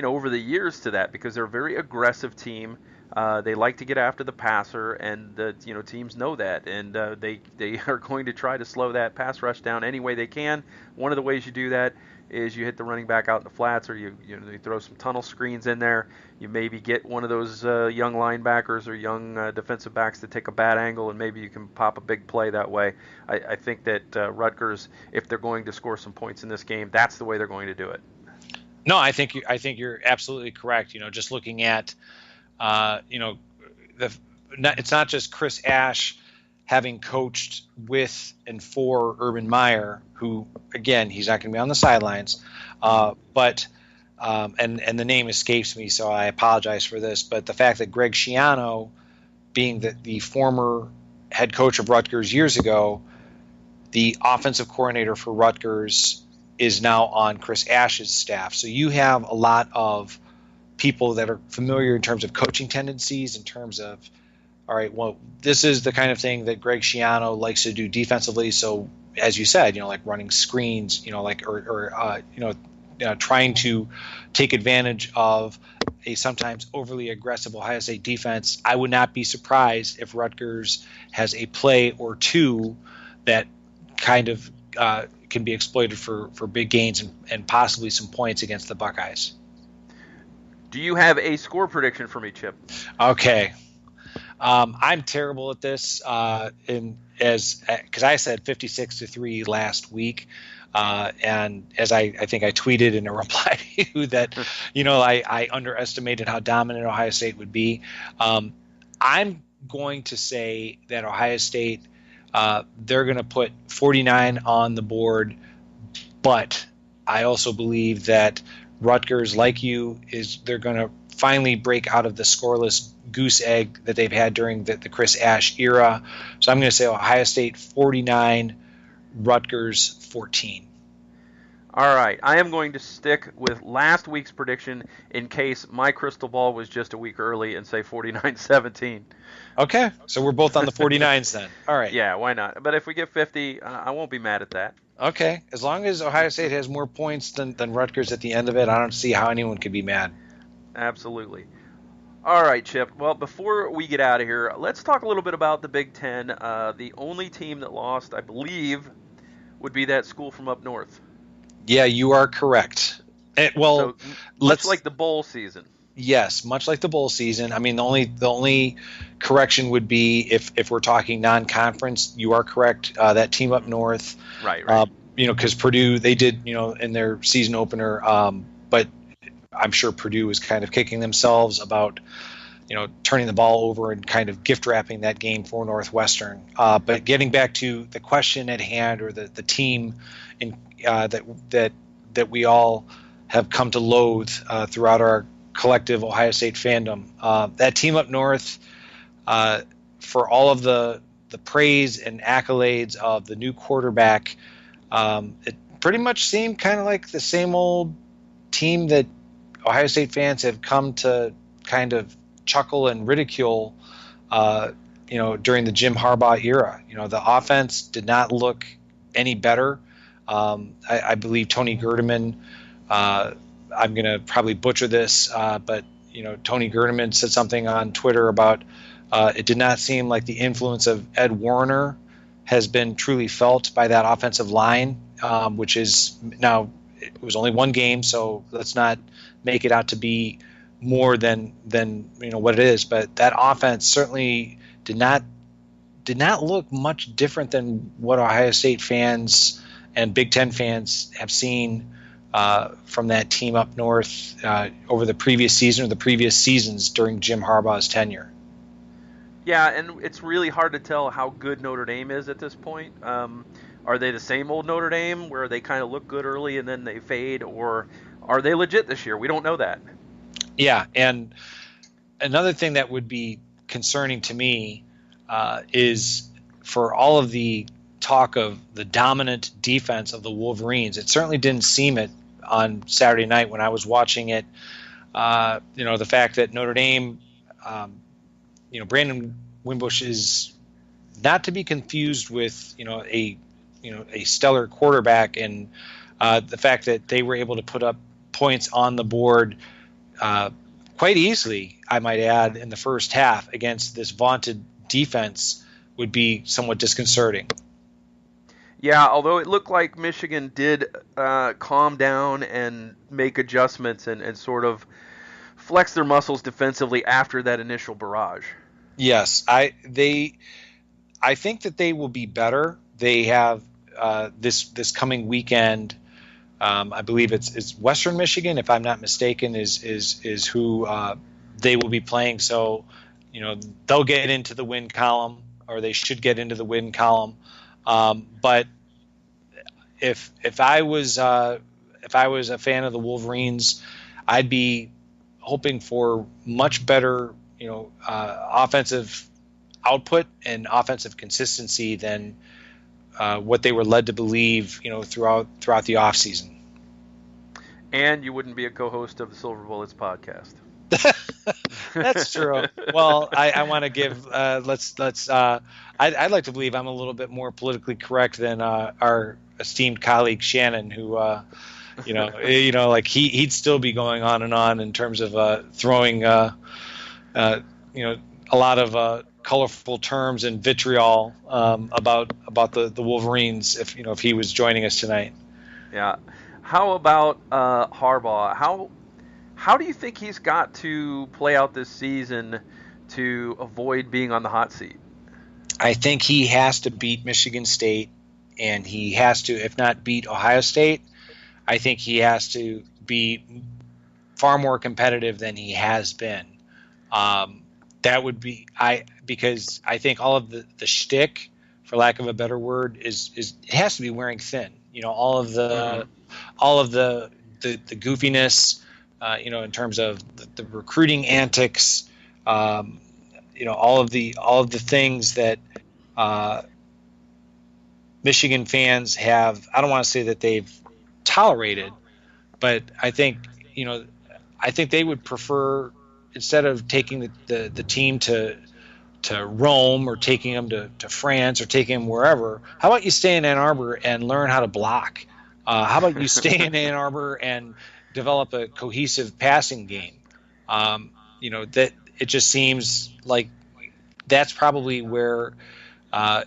over the years to that because they're a very aggressive team. They like to get after the passer, and teams know that, and they are going to try to slow that pass rush down any way they can. One of the ways you do that is you hit the running back out in the flats, or you throw some tunnel screens in there. You maybe get one of those young linebackers or young defensive backs to take a bad angle, and maybe you can pop a big play that way. I think that Rutgers, if they're going to score some points in this game, that's the way they're going to do it. No, I think you're absolutely correct. Just looking at, it's not just Chris Ash having coached with and for Urban Meyer, who again he's not going to be on the sidelines, but the name escapes me, so I apologize for this. But the fact that Greg Schiano, being the former head coach of Rutgers years ago, the offensive coordinator for Rutgers is now on Chris Ash's staff. So you have a lot of people that are familiar in terms of coaching tendencies, in terms of, all right, well, this is the kind of thing that Greg Schiano likes to do defensively. So as you said, like running screens, trying to take advantage of a sometimes overly aggressive Ohio State defense. I would not be surprised if Rutgers has a play or two that kind of can be exploited for big gains and possibly some points against the Buckeyes. Do you have a score prediction for me, Chip? Okay. I'm terrible at this, because I said 56-3 last week, and as I think I tweeted in a reply to you that I underestimated how dominant Ohio State would be. I'm going to say that Ohio State, they're going to put 49 on the board, but I also believe that Rutgers, like you, they're going to finally break out of the scoreless goose egg that they've had during the Chris Ash era. So I'm going to say Ohio State 49, Rutgers 14. All right, I am going to stick with last week's prediction in case my crystal ball was just a week early and say 49-17. Okay, so we're both on the 49s then. All right. Yeah, why not? But if we get 50, I won't be mad at that. Okay, as long as Ohio State has more points than Rutgers at the end of it, I don't see how anyone could be mad. Absolutely. All right, Chip. Well, before we get out of here, let's talk a little bit about the Big Ten. The only team that lost, I believe, would be that school from up north. Yeah, you are correct. Much like the bowl season. Yes, much like the bowl season. I mean, the only correction would be if we're talking non-conference. You are correct. That team up north, right. Because Purdue, they did, in their season opener. But I'm sure Purdue was kind of kicking themselves about, turning the ball over and kind of gift wrapping that game for Northwestern. But getting back to the question at hand, or the team that we all have come to loathe throughout our collective Ohio State fandom, that team up north, for all of the praise and accolades of the new quarterback, it pretty much seemed kind of like the same old team that Ohio State fans have come to kind of chuckle and ridicule, during the Jim Harbaugh era. The offense did not look any better. I believe Tony Gerdeman, I'm going to probably butcher this, but Tony Gerdeman said something on Twitter about it did not seem like the influence of Ed Warner has been truly felt by that offensive line, which is now, it was only one game, so let's not make it out to be more than what it is. But that offense certainly did not look much different than what Ohio State fans and Big Ten fans have seen from that team up north over the previous season or the previous seasons during Jim Harbaugh's tenure. Yeah, and it's really hard to tell how good Notre Dame is at this point. Are they the same old Notre Dame where they kind of look good early and then they fade, or are they legit this year? We don't know that. Yeah, and another thing that would be concerning to me is for all of the talk of the dominant defense of the Wolverines, it certainly didn't seem it on Saturday night when I was watching it. The fact that Notre Dame, Brandon Wimbush is not to be confused with, a stellar quarterback, and the fact that they were able to put up points on the board quite easily, I might add, in the first half against this vaunted defense would be somewhat disconcerting. Yeah, although it looked like Michigan did calm down and make adjustments and sort of flex their muscles defensively after that initial barrage. Yes, I think that they will be better. They have this coming weekend. I believe it's Western Michigan, if I'm not mistaken, is who they will be playing. So, they'll get into the win column, or they should get into the win column. But if I was a fan of the Wolverines, I'd be hoping for much better, offensive output and offensive consistency than what they were led to believe, throughout the offseason. And you wouldn't be a co-host of the Silver Bullets podcast. That's true. Well, I want to give I'd like to believe I'm a little bit more politically correct than our esteemed colleague Shannon, who like he'd still be going on and on in terms of throwing a lot of colorful terms and vitriol about the Wolverines if he was joining us tonight. Yeah. How about Harbaugh? How do you think he's got to play out this season to avoid being on the hot seat? I think he has to beat Michigan State, and he has to, if not beat Ohio State, I think he has to be far more competitive than he has been. That would be because I think all of the shtick, for lack of a better word, is it has to be wearing thin. All of the goofiness, in terms of the recruiting antics, all of the things that Michigan fans have. I don't want to say that they've tolerated, but I think they would prefer, instead of taking the team to Rome, or taking them to France, or taking them wherever, how about you stay in Ann Arbor and learn how to block? How about you stay in Ann Arbor and develop a cohesive passing game? That it just seems like that's probably where I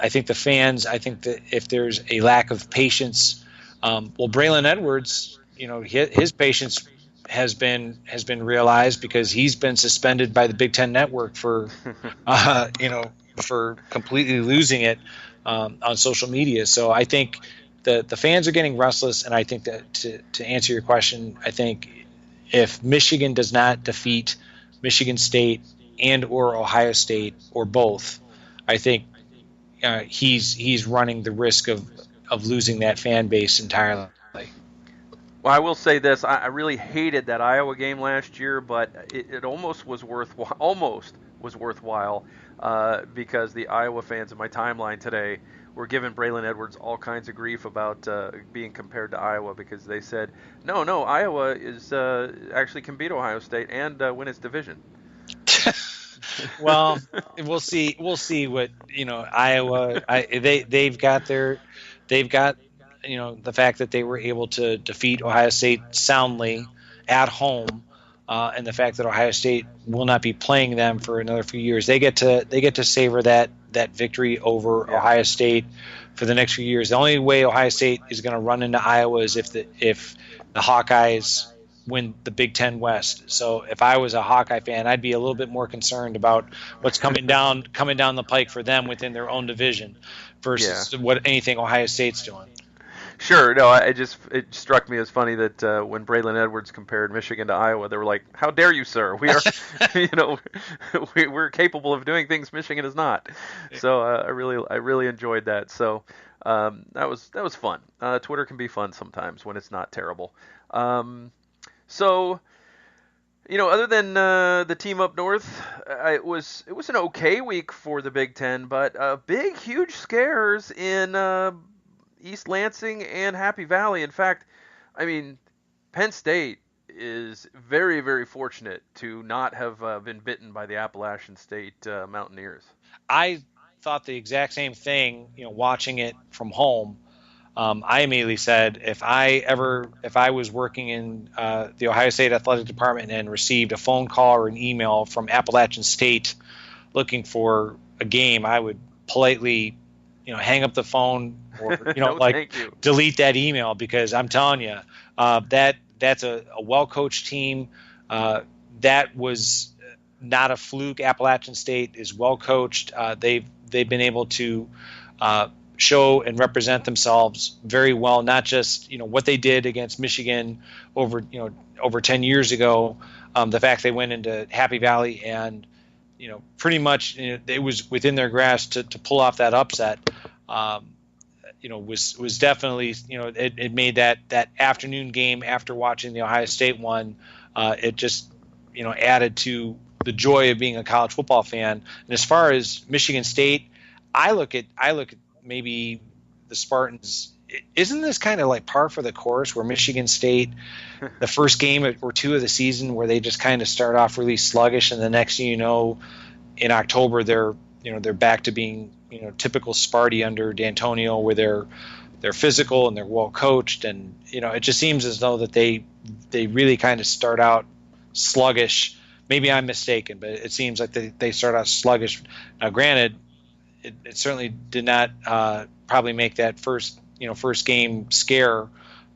think the fans, I think that if there's a lack of patience, Braylon Edwards, his patience has been realized, because he's been suspended by the Big Ten Network for for completely losing it on social media. So I think the fans are getting restless, and I think that to answer your question, I think if Michigan does not defeat Michigan State and or Ohio State, or both, I think he's running the risk of losing that fan base entirely. Well, I will say this: I really hated that Iowa game last year, but it almost was worthwhile. Because the Iowa fans in my timeline today were giving Braylon Edwards all kinds of grief about being compared to Iowa, because they said, no, Iowa is actually can beat Ohio State and win its division. Well, we'll see what Iowa. They've got the fact that they were able to defeat Ohio State soundly at home, and the fact that Ohio State will not be playing them for another few years. They get to savor that victory over Ohio State for the next few years. The only way Ohio State is going to run into Iowa is if the Hawkeyes win the Big Ten West. So if I was a Hawkeye fan, I'd be a little bit more concerned about what's coming down the pike for them within their own division versus what anything Ohio State's doing. Sure. No, it struck me as funny that when Braylon Edwards compared Michigan to Iowa, they were like, "How dare you, sir? We are, we're capable of doing things Michigan is not." So I really enjoyed that. So that was fun. Twitter can be fun sometimes when it's not terrible. So, other than the team up north, it was an okay week for the Big Ten, but huge scares in East Lansing and Happy Valley. In fact, Penn State is very, very fortunate to not have been bitten by the Appalachian State Mountaineers. I thought the exact same thing, watching it from home. I immediately said if I was working in the Ohio State Athletic Department and received a phone call or an email from Appalachian State looking for a game, I would politely, hang up the phone or No, thank you. delete that email, because I'm telling you, that's a well-coached team. That was not a fluke. Appalachian State is well coached. They've been able to show and represent themselves very well. Not just what they did against Michigan over 10 years ago. The fact they went into Happy Valley and pretty much it was within their grasp to pull off that upset. Was definitely it made that afternoon game after watching the Ohio State one. It just added to the joy of being a college football fan. And as far as Michigan State, I look at maybe the Spartans. Isn't this kind of like par for the course, where Michigan State, the first game or two of the season, where they just kind of start off really sluggish, and the next thing you know, in October they're back to being typical Sparty under D'Antonio, where they're physical and they're well coached, and it just seems as though that they really kind of start out sluggish. Maybe I'm mistaken, but it seems like they start out sluggish. Now, granted, it certainly did not probably make that first game scare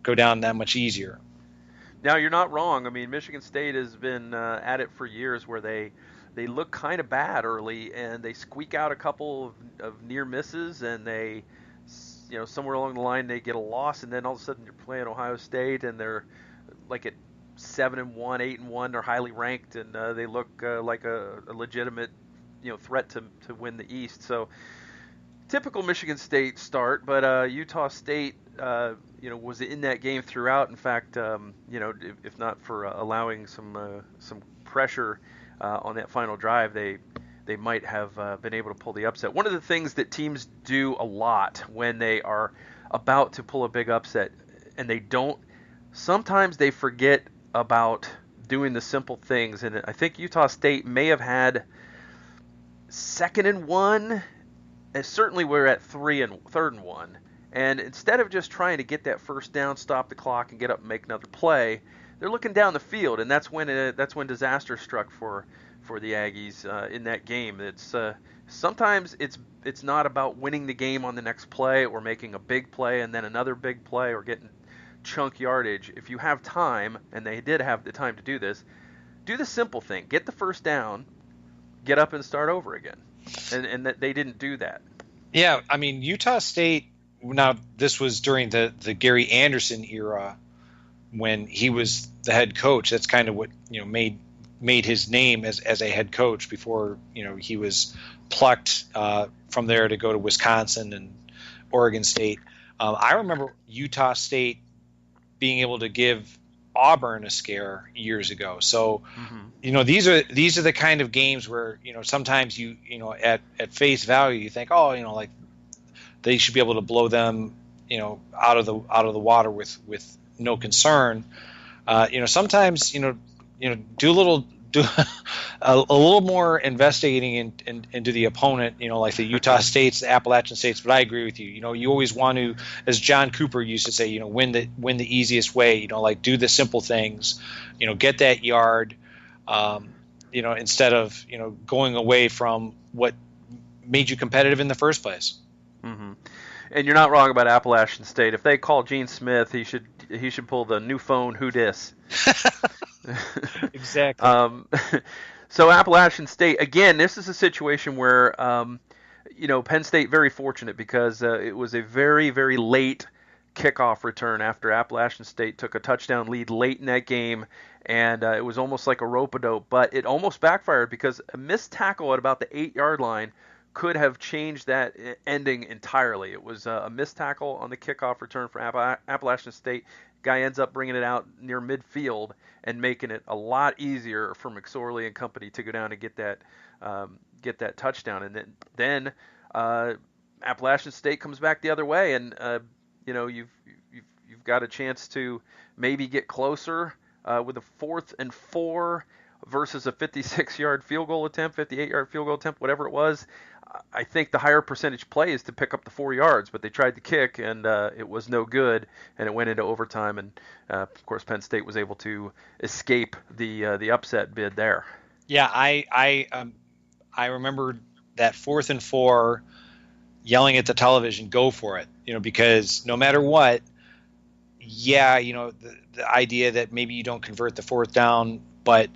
go down that much easier. Now, you're not wrong. I mean, Michigan State has been at it for years, where they look kind of bad early, and they squeak out a couple of near misses, and they, somewhere along the line they get a loss, and then all of a sudden you're playing Ohio State, and they're like at 7-1, 8-1. They're highly ranked, and they look like a legitimate, threat to win the East. So, typical Michigan State start, but Utah State, was in that game throughout. In fact, if not for allowing some pressure on that final drive, they might have been able to pull the upset. One of the things that teams do a lot when they are about to pull a big upset, and they don't, sometimes they forget about doing the simple things. And I think Utah State may have had 2nd and 1, and certainly we're at 3rd and 1. And instead of just trying to get that first down, stop the clock, and get up and make another play, they're looking down the field, and that's when disaster struck for the Aggies in that game. It's sometimes it's not about winning the game on the next play or making a big play and then another big play or getting chunk yardage. If you have time, and they did have the time to do this, do the simple thing: get the first down, get up and start over again. And that they didn't do that. Yeah, I mean, Utah State. Now, this was during the Gary Anderson era, when he was the head coach. That's kind of what made his name as a head coach before he was plucked from there to go to Wisconsin and Oregon State. I remember Utah State being able to give Auburn a scare years ago. So, these are the kind of games where sometimes at face value you think, like they should be able to blow them out of the water with no concern. Sometimes do a little more investigating into the opponent, like the Utah States, the Appalachian States. But I agree with you. You always want to, as John Cooper used to say, win the easiest way. Like do the simple things. Get that yard. Instead of going away from what made you competitive in the first place. Mm-hmm. And you're not wrong about Appalachian State. If they call Gene Smith, he should pull the new phone who dis. Exactly. So Appalachian State, again, this is a situation where Penn State very fortunate, because it was a very, very late kickoff return after Appalachian State took a touchdown lead late in that game, and it was almost like a rope-a-dope, but it almost backfired, because a missed tackle at about the 8-yard line could have changed that ending entirely. It was a missed tackle on the kickoff return for Appalachian State. Guy ends up bringing it out near midfield and making it a lot easier for McSorley and company to go down and get that touchdown. And then Appalachian State comes back the other way, and you've got a chance to maybe get closer with a 4th and 4. versus a 56-yard field goal attempt, 58-yard field goal attempt, whatever it was. I think the higher percentage play is to pick up the 4 yards, but they tried to kick, and it was no good, and it went into overtime. And of course, Penn State was able to escape the upset bid there. Yeah, I remember that 4th and 4, yelling at the television, "Go for it!" Because no matter what, the idea that maybe you don't convert the 4th down, but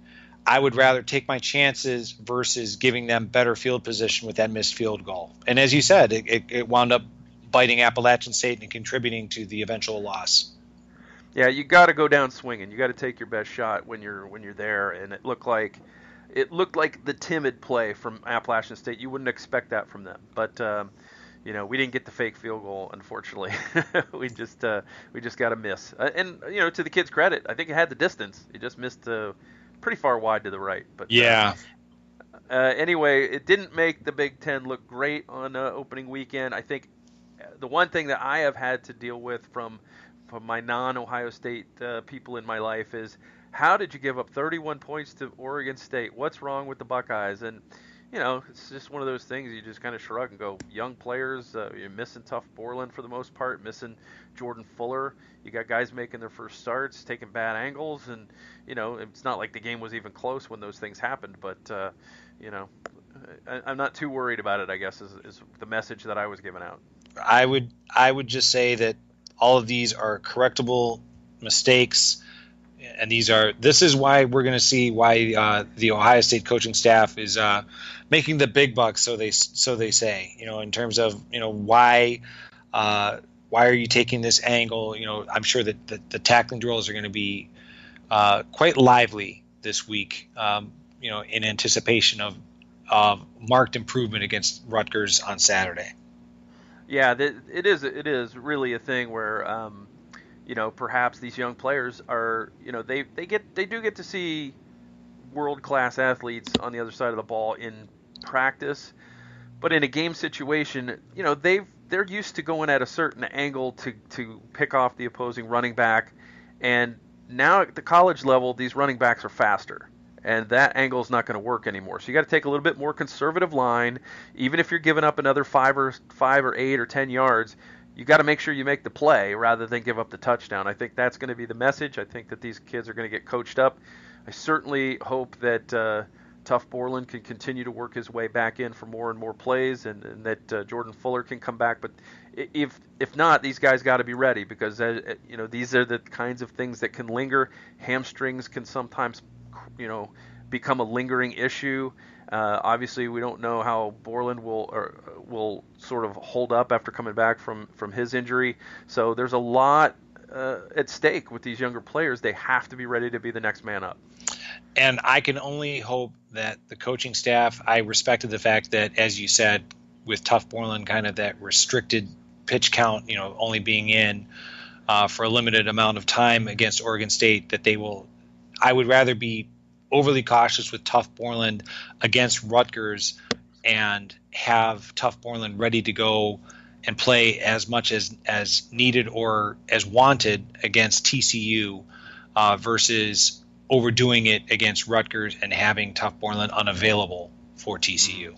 I would rather take my chances versus giving them better field position with that missed field goal. And as you said, it wound up biting Appalachian State and contributing to the eventual loss. Yeah, you got to go down swinging. You got to take your best shot when you're there. And it looked like the timid play from Appalachian State. You wouldn't expect that from them, but we didn't get the fake field goal, unfortunately. we just got a miss. And to the kid's credit, I think it had the distance. He just missed pretty far wide to the right. But yeah. Anyway, it didn't make the Big Ten look great on opening weekend. I think the one thing that I have had to deal with from my non-Ohio State people in my life is, how did you give up 31 points to Oregon State? What's wrong with the Buckeyes? And it's just one of those things you just kind of shrug and go, young players, you're missing Tough Borland for the most part, missing Jordan Fuller. You got guys making their first starts, taking bad angles, and, it's not like the game was even close when those things happened. But, I'm not too worried about it, I guess, is the message that I was giving out. I would just say that all of these are correctable mistakes. And this is why we're going to see why the Ohio State coaching staff is making the big bucks, so they say, in terms of why are you taking this angle? I'm sure that the tackling drills are going to be quite lively this week, in anticipation of marked improvement against Rutgers on Saturday. Yeah, it is really a thing where perhaps these young players are, they do get to see world-class athletes on the other side of the ball in practice, but in a game situation, they're used to going at a certain angle to pick off the opposing running back, and now at the college level, these running backs are faster, and that angle is not going to work anymore. So you got to take a little bit more conservative line, even if you're giving up another 5 or 8 or 10 yards. You got to make sure you make the play rather than give up the touchdown. I think that's going to be the message. I think that these kids are going to get coached up. I certainly hope that Tough Borland can continue to work his way back in for more and more plays, and that Jordan Fuller can come back. But if not, these guys got to be ready, because these are the kinds of things that can linger. Hamstrings can sometimes become a lingering issue. Obviously, we don't know how Borland will sort of hold up after coming back from his injury. So there's a lot at stake with these younger players. They have to be ready to be the next man up. And I can only hope that the coaching staff, I respected the fact that, as you said, with Tough Borland, kind of that restricted pitch count, only being in for a limited amount of time against Oregon State, that I would rather be overly cautious with Tough Borland against Rutgers and have Tough Borland ready to go and play as much as needed or as wanted against TCU versus overdoing it against Rutgers and having Tough Borland unavailable for TCU.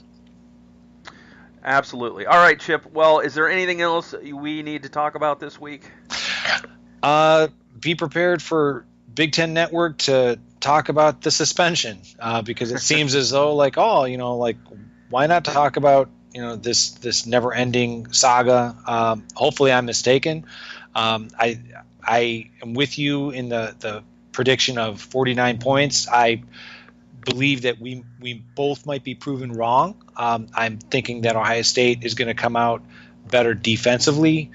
Absolutely. All right, Chip. Well, is there anything else we need to talk about this week? Be prepared for Big Ten Network to talk about the suspension, because it seems as though why not talk about this never-ending saga? Hopefully, I'm mistaken. I am with you in the prediction of 49 points. I believe that we both might be proven wrong. I'm thinking that Ohio State is going to come out better defensively.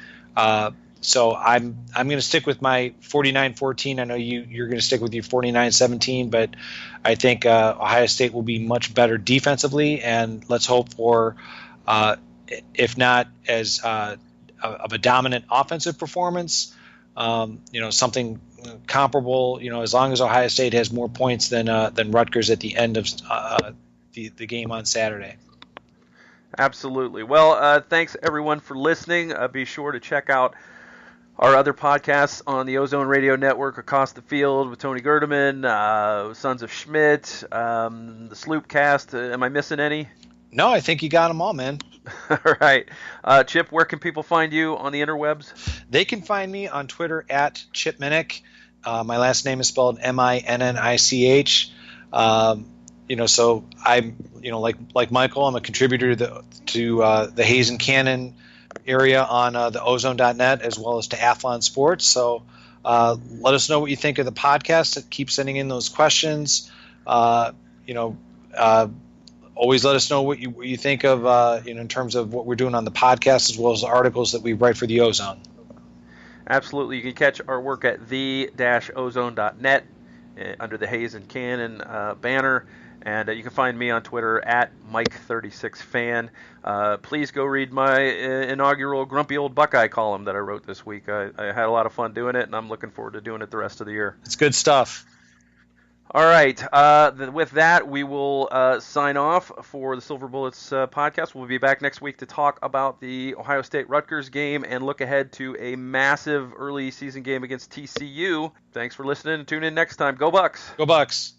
So I'm going to stick with my 49-14. I know you're going to stick with your 49-17, but I think Ohio State will be much better defensively, and let's hope for, if not as of a dominant offensive performance, something comparable. As long as Ohio State has more points than Rutgers at the end of the game on Saturday. Absolutely. Well, thanks everyone for listening. Be sure to check out Our other podcasts on the Ozone Radio Network, Across the Field with Tony Gerdeman, Sons of Schmidt, the Sloopcast. Am I missing any? No, I think you got them all, man. All right. Chip, where can people find you on the interwebs? They can find me on Twitter at Chip Minnick. My last name is spelled Minnich. So I'm, like Michael, I'm a contributor to the Hayes and Cannon area on the ozone.net as well as to Athlon Sports. So let us know what you think of the podcast. Keep sending in those questions. Always let us know what you think of in terms of what we're doing on the podcast as well as the articles that we write for the Ozone. Absolutely. You can catch our work at the-ozone.net under the Hayes and Cannon banner. And you can find me on Twitter at Mike36Fan. Please go read my inaugural Grumpy Old Buckeye column that I wrote this week. I had a lot of fun doing it, and I'm looking forward to doing it the rest of the year. It's good stuff. All right. With that, we will sign off for the Silver Bullets podcast. We'll be back next week to talk about the Ohio State-Rutgers game and look ahead to a massive early season game against TCU. Thanks for listening, and tune in next time. Go Bucks! Go Bucks!